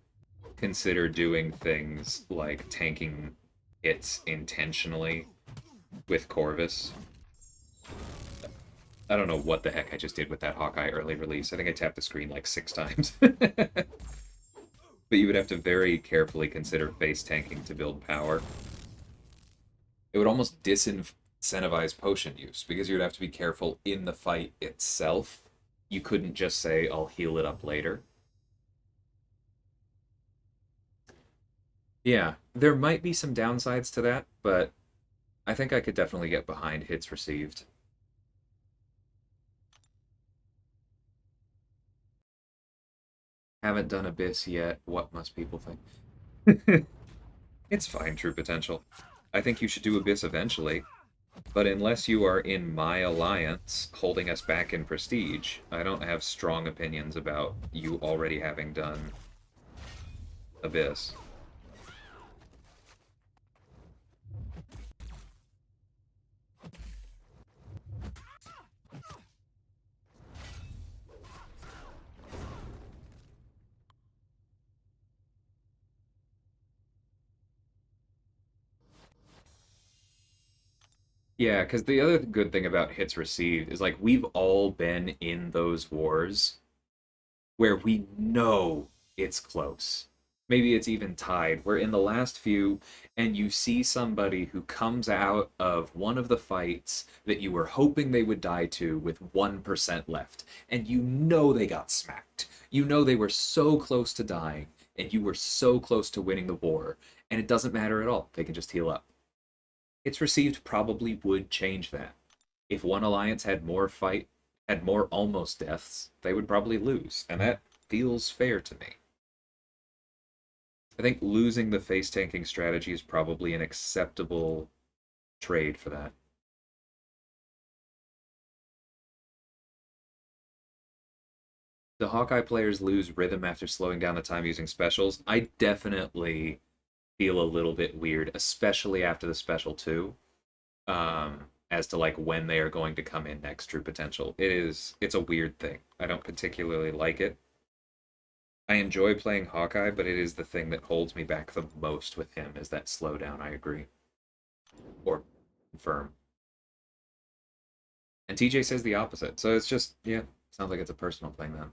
consider doing things like tanking hits intentionally with Corvus. I don't know what the heck I just did with that Hawkeye early release. I think I tapped the screen like 6 times. But you would have to very carefully consider face tanking to build power. It would almost disincentivize potion use because you would have to be careful in the fight itself. You couldn't just say, I'll heal it up later. Yeah, there might be some downsides to that, but I think I could definitely get behind hits received. Haven't done Abyss yet. What must people think? It's fine, True Potential. I think you should do Abyss eventually, but unless you are in my alliance holding us back in prestige, I don't have strong opinions about you already having done Abyss. Yeah, because the other good thing about hits received is like we've all been in those wars where we know it's close. Maybe it's even tied. We're in the last few, and you see somebody who comes out of one of the fights that you were hoping they would die to with 1% left, and you know they got smacked. You know they were so close to dying, and you were so close to winning the war, and it doesn't matter at all. They can just heal up. It's received probably would change that. If one alliance had more almost deaths, they would probably lose, and that feels fair to me. I think losing the face tanking strategy is probably an acceptable trade for that. The Hawkeye players lose rhythm after slowing down the time using specials. I definitely feel a little bit weird, especially after the special 2, as to like when they are going to come in next. True Potential. It's a weird thing. I don't particularly like it. I enjoy playing Hawkeye, but it is the thing that holds me back the most with him is that slowdown. I agree. Or confirm. And TJ says the opposite. So it's just, yeah, sounds like it's a personal thing then.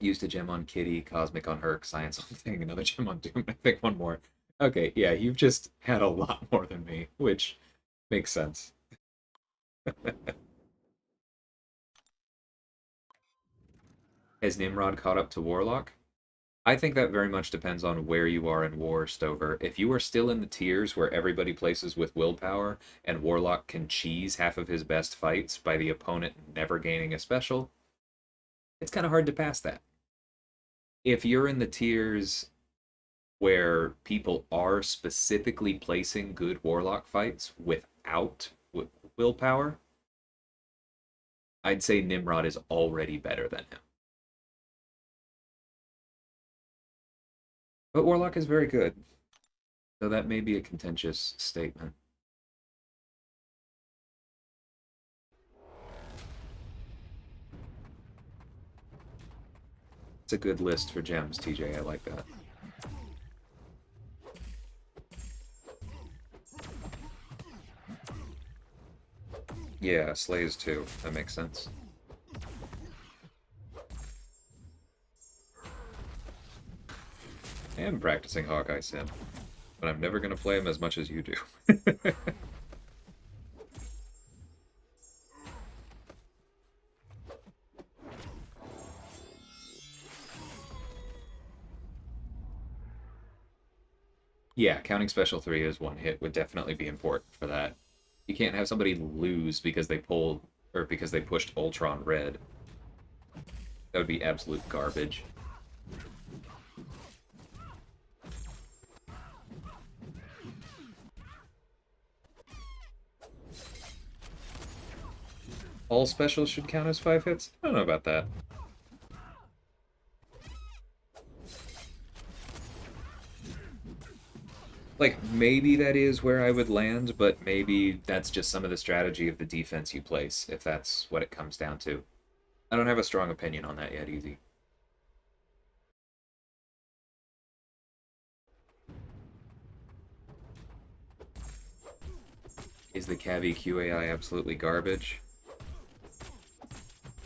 Used a gem on Kitty, Cosmic on Herc, Science on Thing, another gem on Doom. I think one more. Okay, yeah, you've just had a lot more than me, which makes sense. Has Nimrod caught up to Warlock? I think that very much depends on where you are in War, Stover. If you are still in the tiers where everybody places with willpower and Warlock can cheese half of his best fights by the opponent never gaining a special, it's kind of hard to pass that. If you're in the tiers where people are specifically placing good Warlock fights without willpower, I'd say Nimrod is already better than him. But Warlock is very good, so that may be a contentious statement. It's a good list for gems, TJ. I like that. Yeah, Slays too. That makes sense. I am practicing Hawkeye Sim, but I'm never going to play him as much as you do. Yeah, counting special 3 as one hit would definitely be important for that. You can't have somebody lose because they pulled, or because they pushed Ultron red. That would be absolute garbage. All specials should count as 5 hits? I don't know about that. Like, maybe that is where I would land, but maybe that's just some of the strategy of the defense you place, if that's what it comes down to. I don't have a strong opinion on that yet, Easy. Is the Cavi QAI absolutely garbage?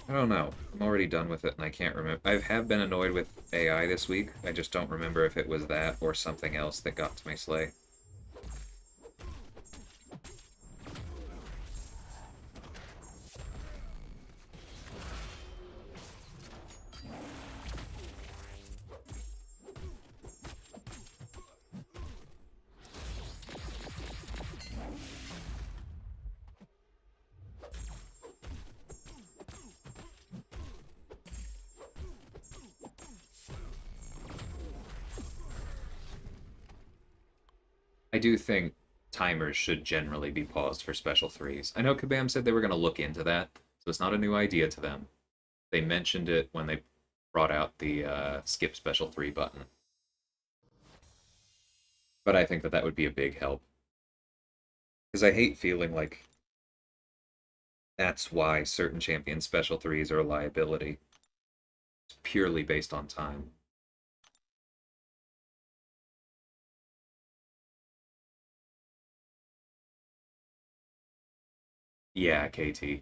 I don't know. I'm already done with it, and I can't remember. I have been annoyed with AI this week. I just don't remember if it was that or something else that got to my Slay. I do think timers should generally be paused for special threes. I know Kabam said they were going to look into that, so it's not a new idea to them. They mentioned it when they brought out the skip special 3 button. But I think that that would be a big help. Because I hate feeling like that's why certain champion special 3s are a liability. It's purely based on time. Yeah, KT.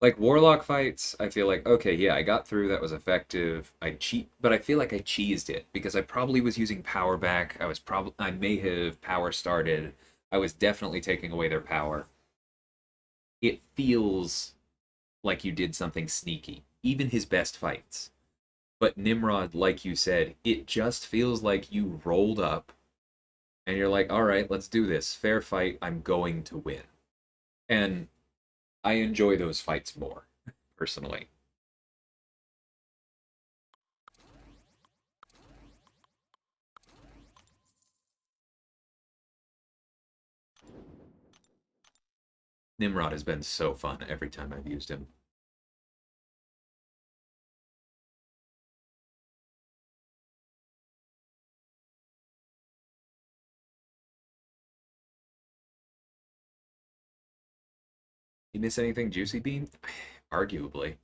Like Warlock fights, I feel like okay, yeah, I got through. That was effective. I cheat, but I feel like I cheesed it because I probably was using power back. I may have power started. I was definitely taking away their power. It feels like you did something sneaky. Even his best fights. But Nimrod, like you said, it just feels like you rolled up and you're like, all right, let's do this. Fair fight. I'm going to win. And I enjoy those fights more, personally. Nimrod has been so fun every time I've used him. You miss anything, Juicy Bean? Arguably.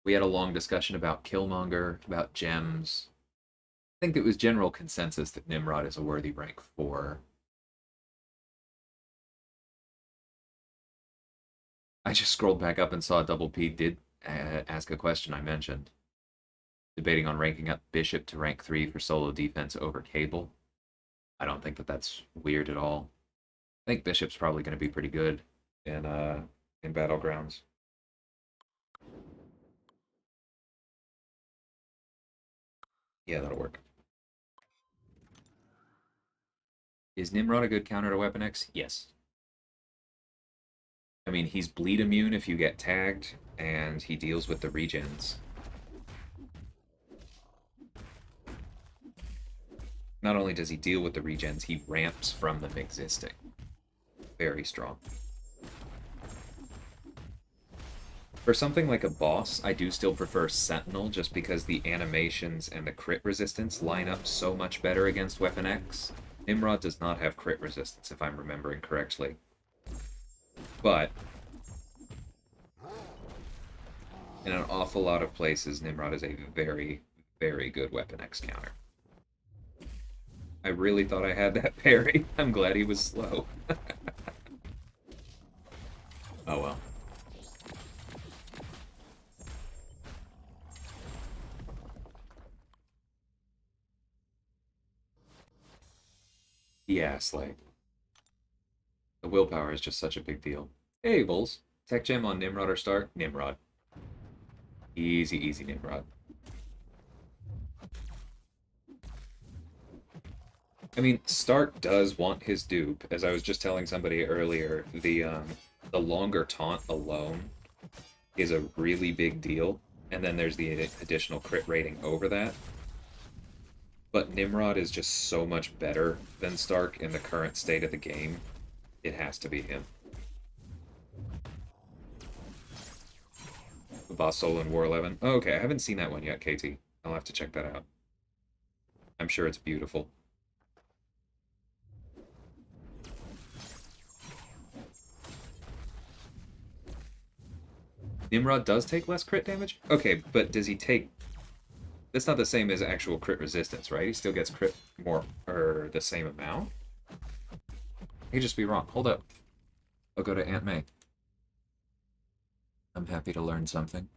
We had a long discussion about Killmonger, about gems. I think it was general consensus that Nimrod is a worthy rank 4. I just scrolled back up and saw Double P did ask a question I mentioned. Debating on ranking up Bishop to rank 3 for solo defense over Cable. I don't think that that's weird at all. I think Bishop's probably going to be pretty good in Battlegrounds. Yeah, that'll work. Is Nimrod a good counter to Weapon X? Yes. I mean, he's bleed immune if you get tagged, and he deals with the regens. Not only does he deal with the regens, he ramps from them existing. Very strong. For something like a boss, I do still prefer Sentinel just because the animations and the crit resistance line up so much better against Weapon X. Nimrod does not have crit resistance, if I'm remembering correctly. But in an awful lot of places, Nimrod is a very, very good Weapon X counter. I really thought I had that parry. I'm glad he was slow. Oh well. Yeah, Slay. The willpower is just such a big deal. Hey, Bulls. Tech gem on Nimrod or Stark? Nimrod. Easy, easy Nimrod. I mean, Stark does want his dupe. As I was just telling somebody earlier, the longer taunt alone is a really big deal, and then there's the additional crit rating over that. But Nimrod is just so much better than Stark in the current state of the game. It has to be him. Boss Soul in War 11. Oh, okay, I haven't seen that one yet, KT. I'll have to check that out. I'm sure it's beautiful. Nimrod does take less crit damage? Okay, but does he take... That's not the same as actual crit resistance, right? He still gets crit more, or the same amount? I could just be wrong. Hold up. I'll go to Aunt May. I'm happy to learn something.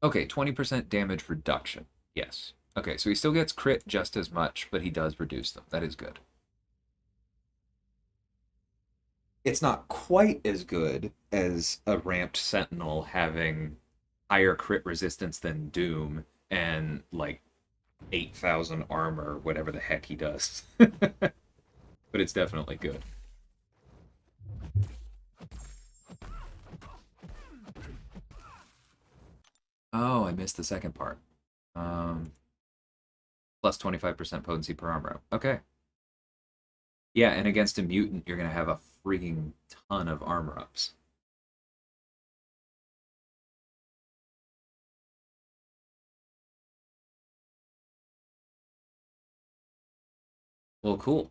Okay, 20% damage reduction. Yes. Okay, so he still gets crit just as much, but he does reduce them. That is good. It's not quite as good as a ramped Sentinel having higher crit resistance than Doom and like 8,000 armor, whatever the heck he does. But it's definitely good. Oh, I missed the second part. Um, Plus 25% potency per armor. Okay. Yeah, and against a mutant, you're going to have a freaking ton of armor ups. Well, cool.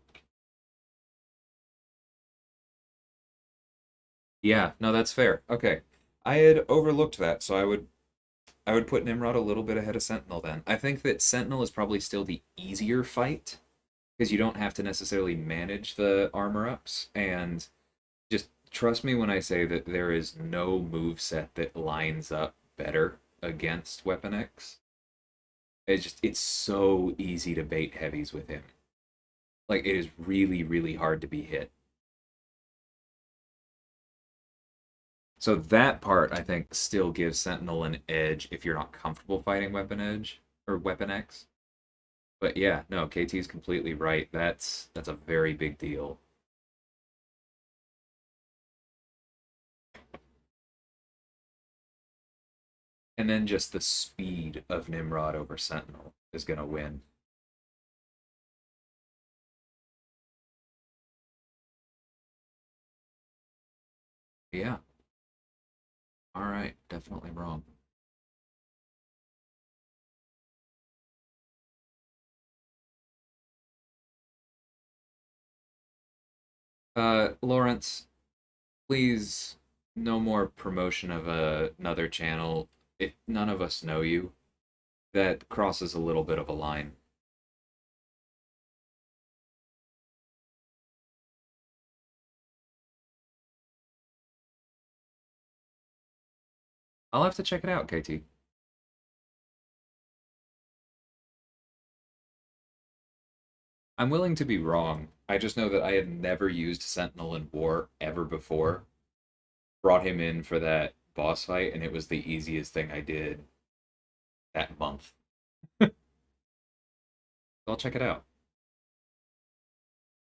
Yeah, no, that's fair. Okay. I had overlooked that, so I would put Nimrod a little bit ahead of Sentinel then. I think that Sentinel is probably still the easier fight because you don't have to necessarily manage the armor ups, and just trust me when I say that there is no move set that lines up better against Weapon X. It's so easy to bait heavies with him. Like it is really, really hard to be hit. So that part I think still gives Sentinel an edge if you're not comfortable fighting Weapon Edge or Weapon X. But yeah, no, KT is completely right. That's a very big deal. And then just the speed of Nimrod over Sentinel is gonna win. Yeah. All right, definitely wrong. Lawrence, please, no more promotion of another channel. If none of us know you, that crosses a little bit of a line. I'll have to check it out, KT. I'm willing to be wrong. I just know that I had never used Sentinel in War ever before. Brought him in for that boss fight, and it was the easiest thing I did that month. I'll check it out.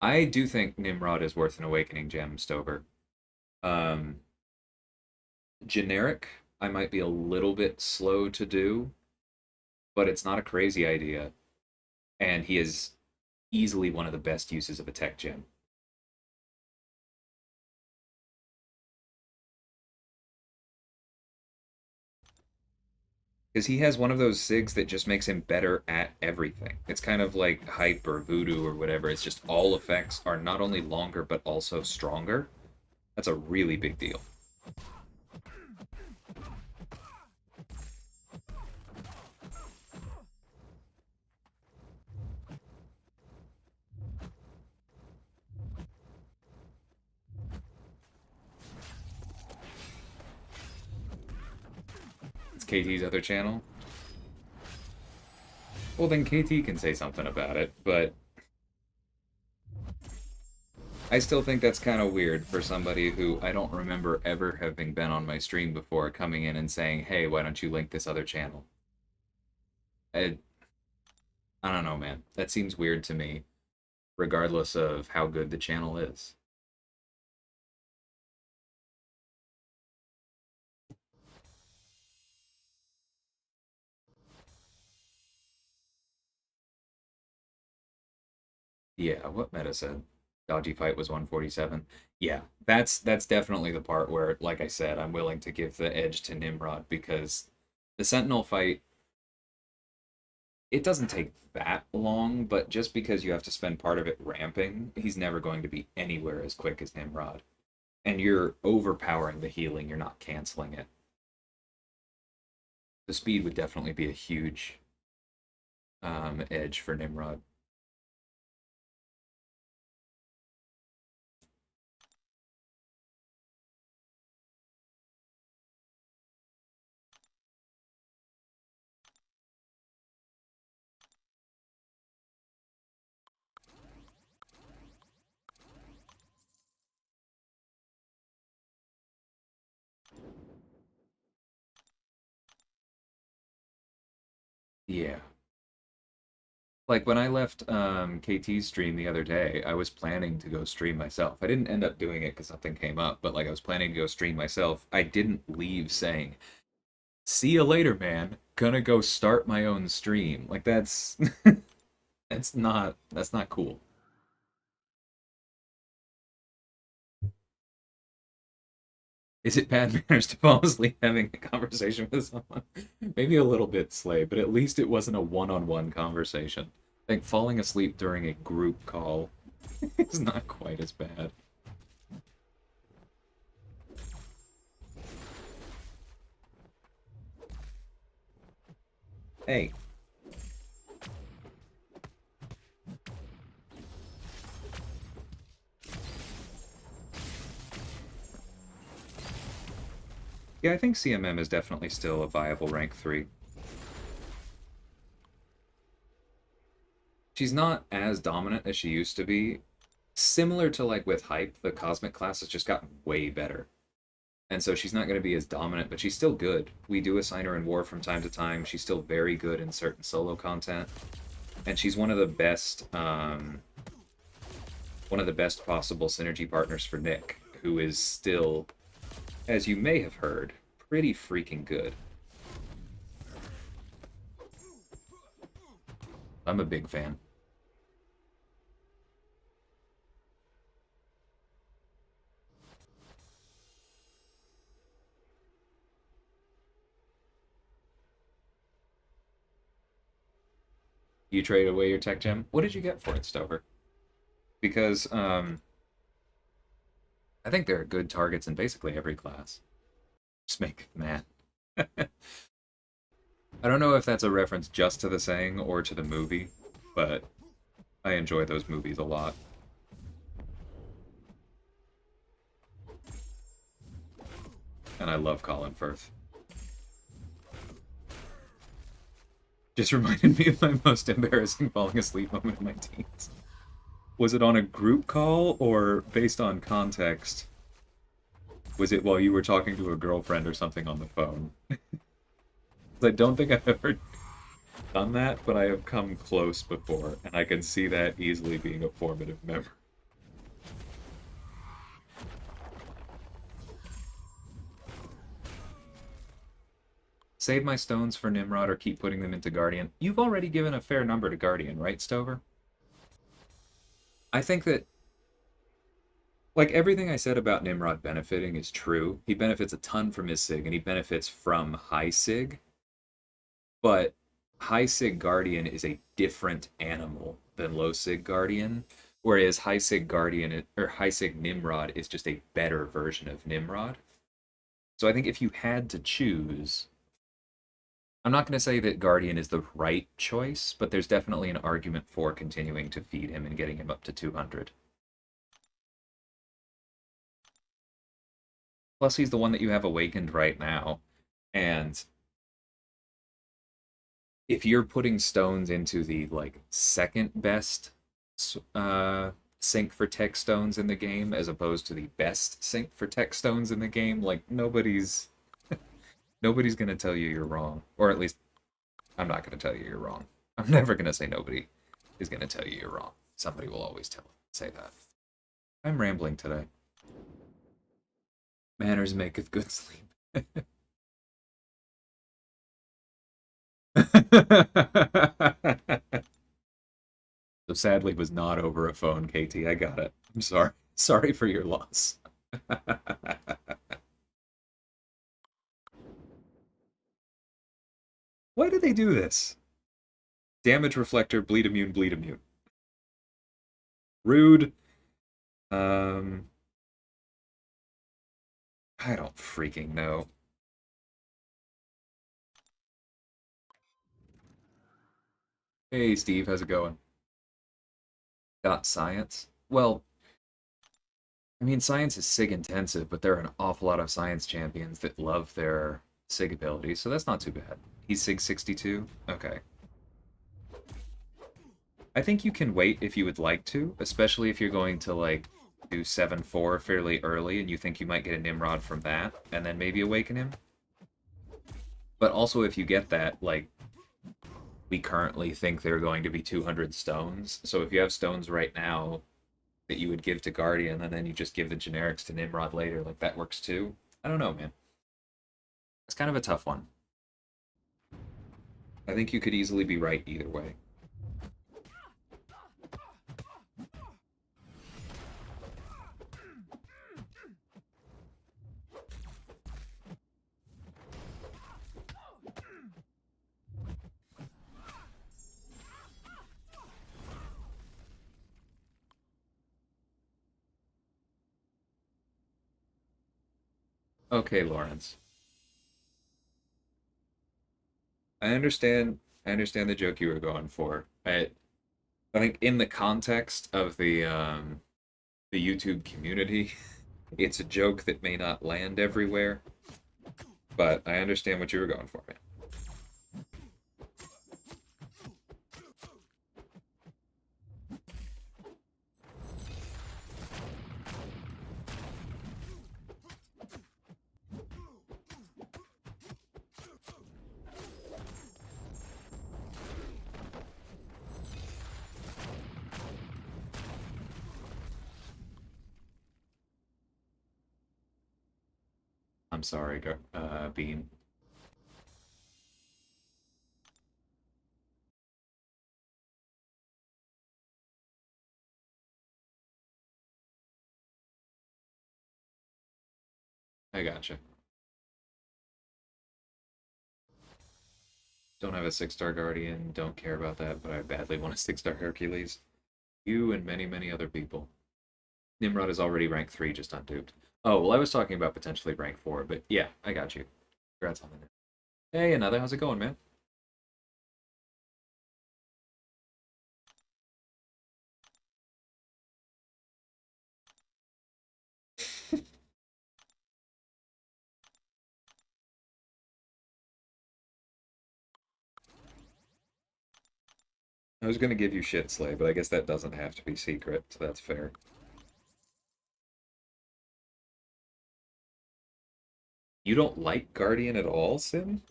I do think Nimrod is worth an awakening gem, Stover. Um, Generic, I might be a little bit slow to do, but it's not a crazy idea, and he is easily one of the best uses of a tech gem. Because he has one of those SIGs that just makes him better at everything. It's kind of like hype or voodoo or whatever. It's just all effects are not only longer but also stronger. That's a really big deal. It's KT's other channel. Well, then KT can say something about it, but I still think that's kind of weird for somebody who I don't remember ever having been on my stream before coming in and saying, hey, why don't you link this other channel? I, I don't know, man. That seems weird to me, regardless of how good the channel is. Yeah, what meta said? Dodgy fight was 147. Yeah, that's definitely the part where, like I said, I'm willing to give the edge to Nimrod because the Sentinel fight, it doesn't take that long, but just because you have to spend part of it ramping, he's never going to be anywhere as quick as Nimrod. And you're overpowering the healing, you're not canceling it. The speed would definitely be a huge edge for Nimrod. Yeah. Like when I left KT's stream the other day, I was planning to go stream myself. I didn't end up doing it because something came up, but like I was planning to go stream myself. I didn't leave saying, "See you later, man. Gonna go start my own stream." Like that's that's not cool. Is it bad manners to fall asleep having a conversation with someone? Maybe a little bit slay, but at least it wasn't a one-on-one conversation. I think falling asleep during a group call is not quite as bad. Hey, yeah, I think CMM is definitely still a viable rank 3. She's not as dominant as she used to be. Similar to like with Hype, the Cosmic class has just gotten way better. And so she's not going to be as dominant, but she's still good. We do assign her in war from time to time. She's still very good in certain solo content. And she's one of the best possible synergy partners for Nick, who is still, as you may have heard, pretty freaking good. I'm a big fan. You trade away your tech gem. What did you get for it, Stover? Because I think there are good targets in basically every class. Just make man. I don't know if that's a reference just to the saying or to the movie, but I enjoy those movies a lot. And I love Colin Firth. Just reminded me of my most embarrassing falling asleep moment in my teens. Was it on a group call or based on context? Was it while you were talking to a girlfriend or something on the phone? I don't think I've ever done that, but I have come close before, and I can see that easily being a formative memory. Save my stones for Nimrod or keep putting them into Guardian. You've already given a fair number to Guardian, right, Stover? I think that, like, everything I said about Nimrod benefiting is true. He benefits a ton from his Sig, and he benefits from high Sig, but high Sig Guardian is a different animal than low Sig Guardian, whereas high Sig Guardian or high Sig Nimrod is just a better version of Nimrod. So I think if you had to choose, I'm not going to say that Guardian is the right choice, but there's definitely an argument for continuing to feed him and getting him up to 200. Plus, he's the one that you have awakened right now. And if you're putting stones into the like second best sink for tech stones in the game as opposed to the best sink for tech stones in the game, like nobody's going to tell you you're wrong, or at least I'm not going to tell you you're wrong. I'm never going to say nobody is going to tell you you're wrong. Somebody will always say that. I'm rambling today. Manners maketh good sleep. So sadly was not over a phone, Katie. I got it. I'm sorry. Sorry for your loss. Why did they do this? Damage reflector, bleed immune, bleed immune. Rude. Um, I don't freaking know. Hey, Steve, how's it going? Got science? Well, I mean, science is SIG intensive, but there are an awful lot of science champions that love their SIG abilities, so that's not too bad. He's SIG 62? Okay. I think you can wait if you would like to, especially if you're going to, like, do 7-4 fairly early and you think you might get a Nimrod from that, and then maybe awaken him. But also, if you get that, like, we currently think they're going to be 200 stones, so if you have stones right now that you would give to Guardian, and then you just give the generics to Nimrod later, like, that works too. I don't know, man. It's kind of a tough one. I think you could easily be right either way. Okay, Lawrence. I understand. I understand the joke you were going for. I think in the context of the YouTube community, it's a joke that may not land everywhere, but I understand what you were going for, man. I'm sorry, Bean. I gotcha. Don't have a 6-star Guardian, don't care about that, but I badly want a 6-star Hercules. You and many, many other people. Nimrod is already rank 3, just unduped. Oh, well, I was talking about potentially rank 4, but yeah, I got you. Congrats on that. Hey, another, how's it going, man? I was gonna give you shit, Slay, but I guess that doesn't have to be secret, so that's fair. You don't like Guardian at all, Sim?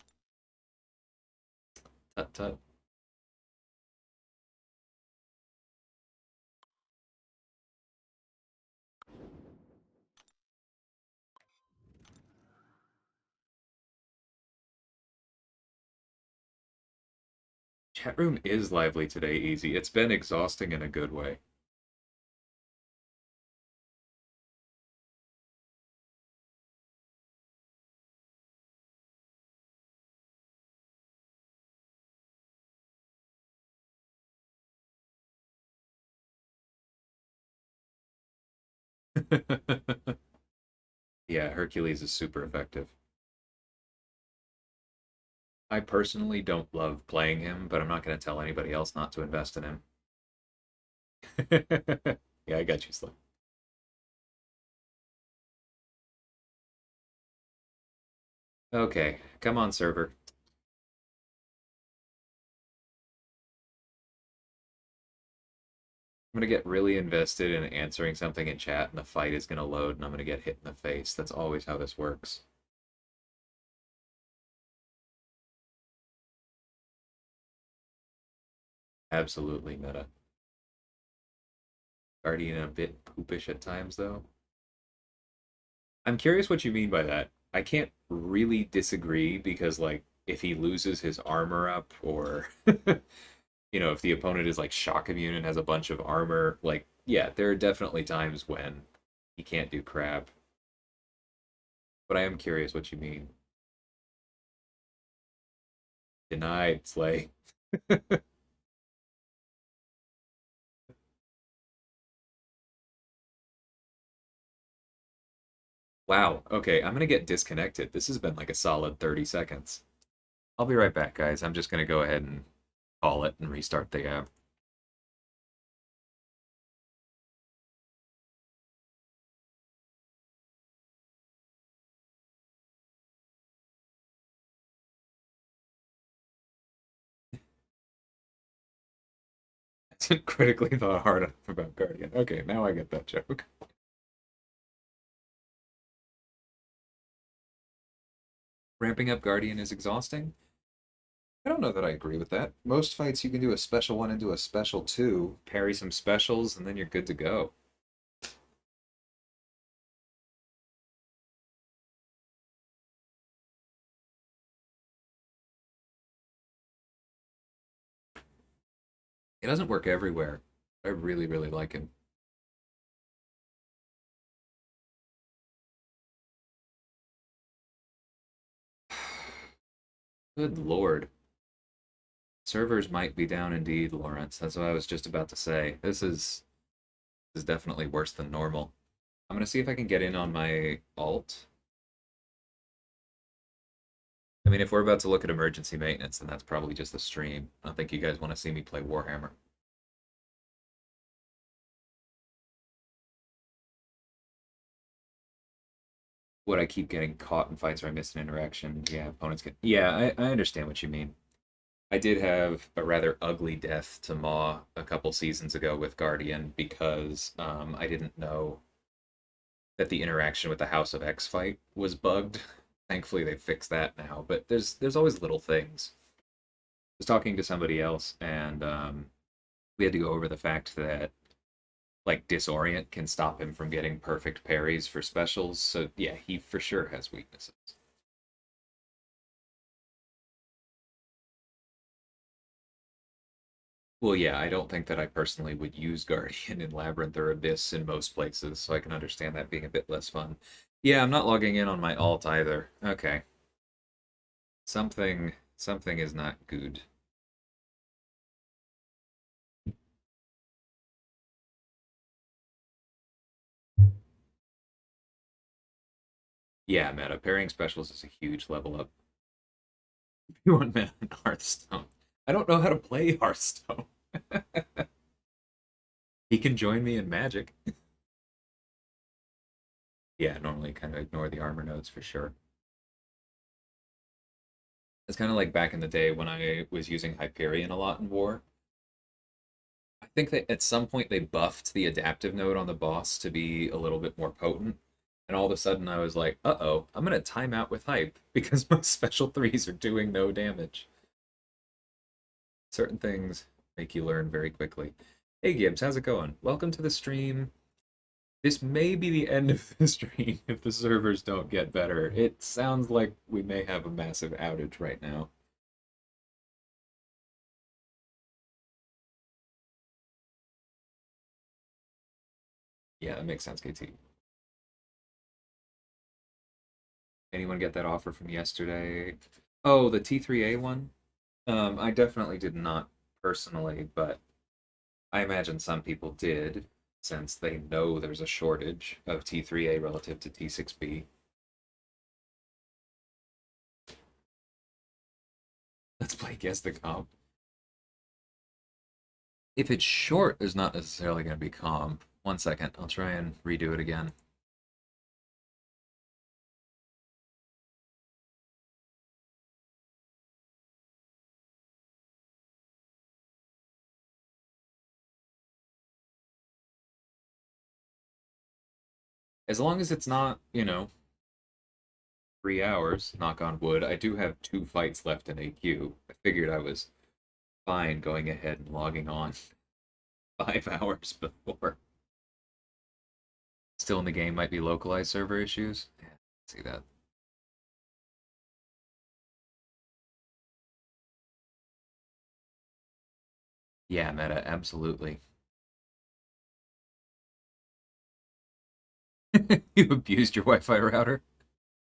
Tut tut. Chat room is lively today, Easy. It's been exhausting in a good way. Yeah, Hercules is super effective. I personally don't love playing him, but I'm not going to tell anybody else not to invest in him. Yeah, I got you, Slim. Okay, come on, server. I'm gonna get really invested in answering something in chat, and the fight is gonna load, and I'm gonna get hit in the face. That's always how this works. Absolutely meta. Guardian a bit poopish at times, though. I'm curious what you mean by that. I can't really disagree because, like, if he loses his armor up, or if the opponent is like shock immune and has a bunch of armor, like, yeah, there are definitely times when he can't do crap. But I am curious what you mean. Denied, Slay. Wow. Okay, I'm gonna get disconnected. This has been like a solid 30 seconds. I'll be right back, guys. I'm just gonna go ahead and call it and restart the app. I didn't critically thought hard enough about Guardian. Okay, now I get that joke. Ramping up Guardian is exhausting? I don't know that I agree with that. Most fights you can do a special one into a special two, parry some specials, and then you're good to go. It doesn't work everywhere. I really, really like him. Good lord. Servers might be down indeed, Lawrence. That's what I was just about to say. This is definitely worse than normal. I'm gonna see if I can get in on my alt. I mean, if we're about to look at emergency maintenance, then that's probably just the stream. I don't think you guys want to see me play Warhammer. Would I keep getting caught in fights where I miss an interaction? Yeah, opponents get. Yeah, I understand what you mean. I did have a rather ugly death to Maw a couple seasons ago with Guardian because I didn't know that the interaction with the House of X fight was bugged. Thankfully, they fixed that now, but there's always little things. I was talking to somebody else, and we had to go over the fact that like disorient can stop him from getting perfect parries for specials. So yeah, he for sure has weaknesses. Well, yeah, I don't think that I personally would use Guardian in Labyrinth or Abyss in most places, so I can understand that being a bit less fun. Yeah, I'm not logging in on my alt either. Okay. Something is not good. Yeah, meta. Pairing specials is a huge level up. You want meta in Hearthstone. I don't know how to play Hearthstone. He can join me in Magic. Yeah, normally kind of ignore the armor nodes for sure. It's kind of like back in the day when I was using Hyperion a lot in War. I think that at some point they buffed the adaptive node on the boss to be a little bit more potent. And all of a sudden I was like, uh-oh, I'm going to time out with hype because my special threes are doing no damage. Certain things make you learn very quickly. Hey Gibbs, how's it going? Welcome to the stream. This may be the end of the stream if the servers don't get better. It sounds like we may have a massive outage right now. Yeah, that makes sense, KT. Anyone get that offer from yesterday? Oh, the T3A one? I definitely did not personally, but I imagine some people did, since they know there's a shortage of T3A relative to T6B. Let's play Guess the Comp. If it's short, there's not necessarily going to be comp. 1 second, I'll try and redo it again. As long as it's not, 3 hours, knock on wood. I do have 2 fights left in AQ. I figured I was fine going ahead and logging on 5 hours before. Still in the game might be localized server issues. Yeah, see that. Yeah, meta, absolutely. You abused your Wi-Fi router.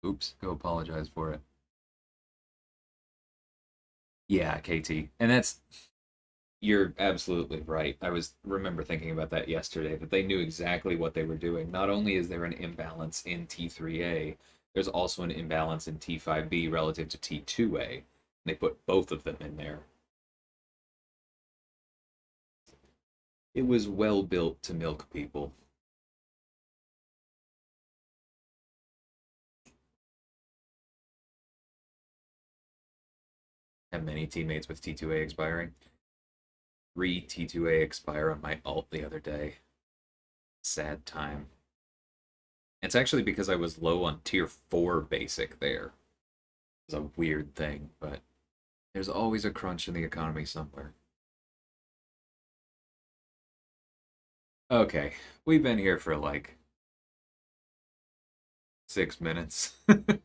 Oops, go apologize for it. Yeah, KT. And you're absolutely right. I was remember thinking about that yesterday, that they knew exactly what they were doing. Not only is there an imbalance in T3A, there's also an imbalance in T5B relative to T2A. They put both of them in there. It was well built to milk people. Have many teammates with T2A expiring. 3 T2A expire on my alt the other day. Sad time. It's actually because I was low on tier 4 basic there. It's a weird thing, but there's always a crunch in the economy somewhere. Okay, we've been here for like 6 minutes. This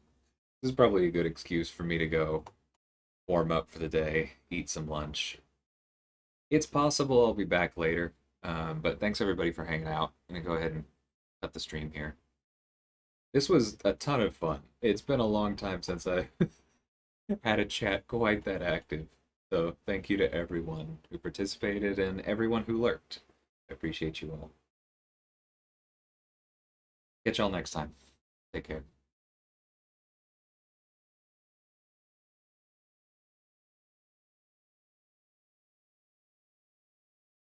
is probably a good excuse for me to go warm up for the day, eat some lunch. It's possible I'll be back later, but thanks everybody for hanging out. I'm gonna go ahead and cut the stream here. This was a ton of fun. It's been a long time since I had a chat quite that active. So thank you to everyone who participated and everyone who lurked. I appreciate you all. Catch y'all next time. Take care.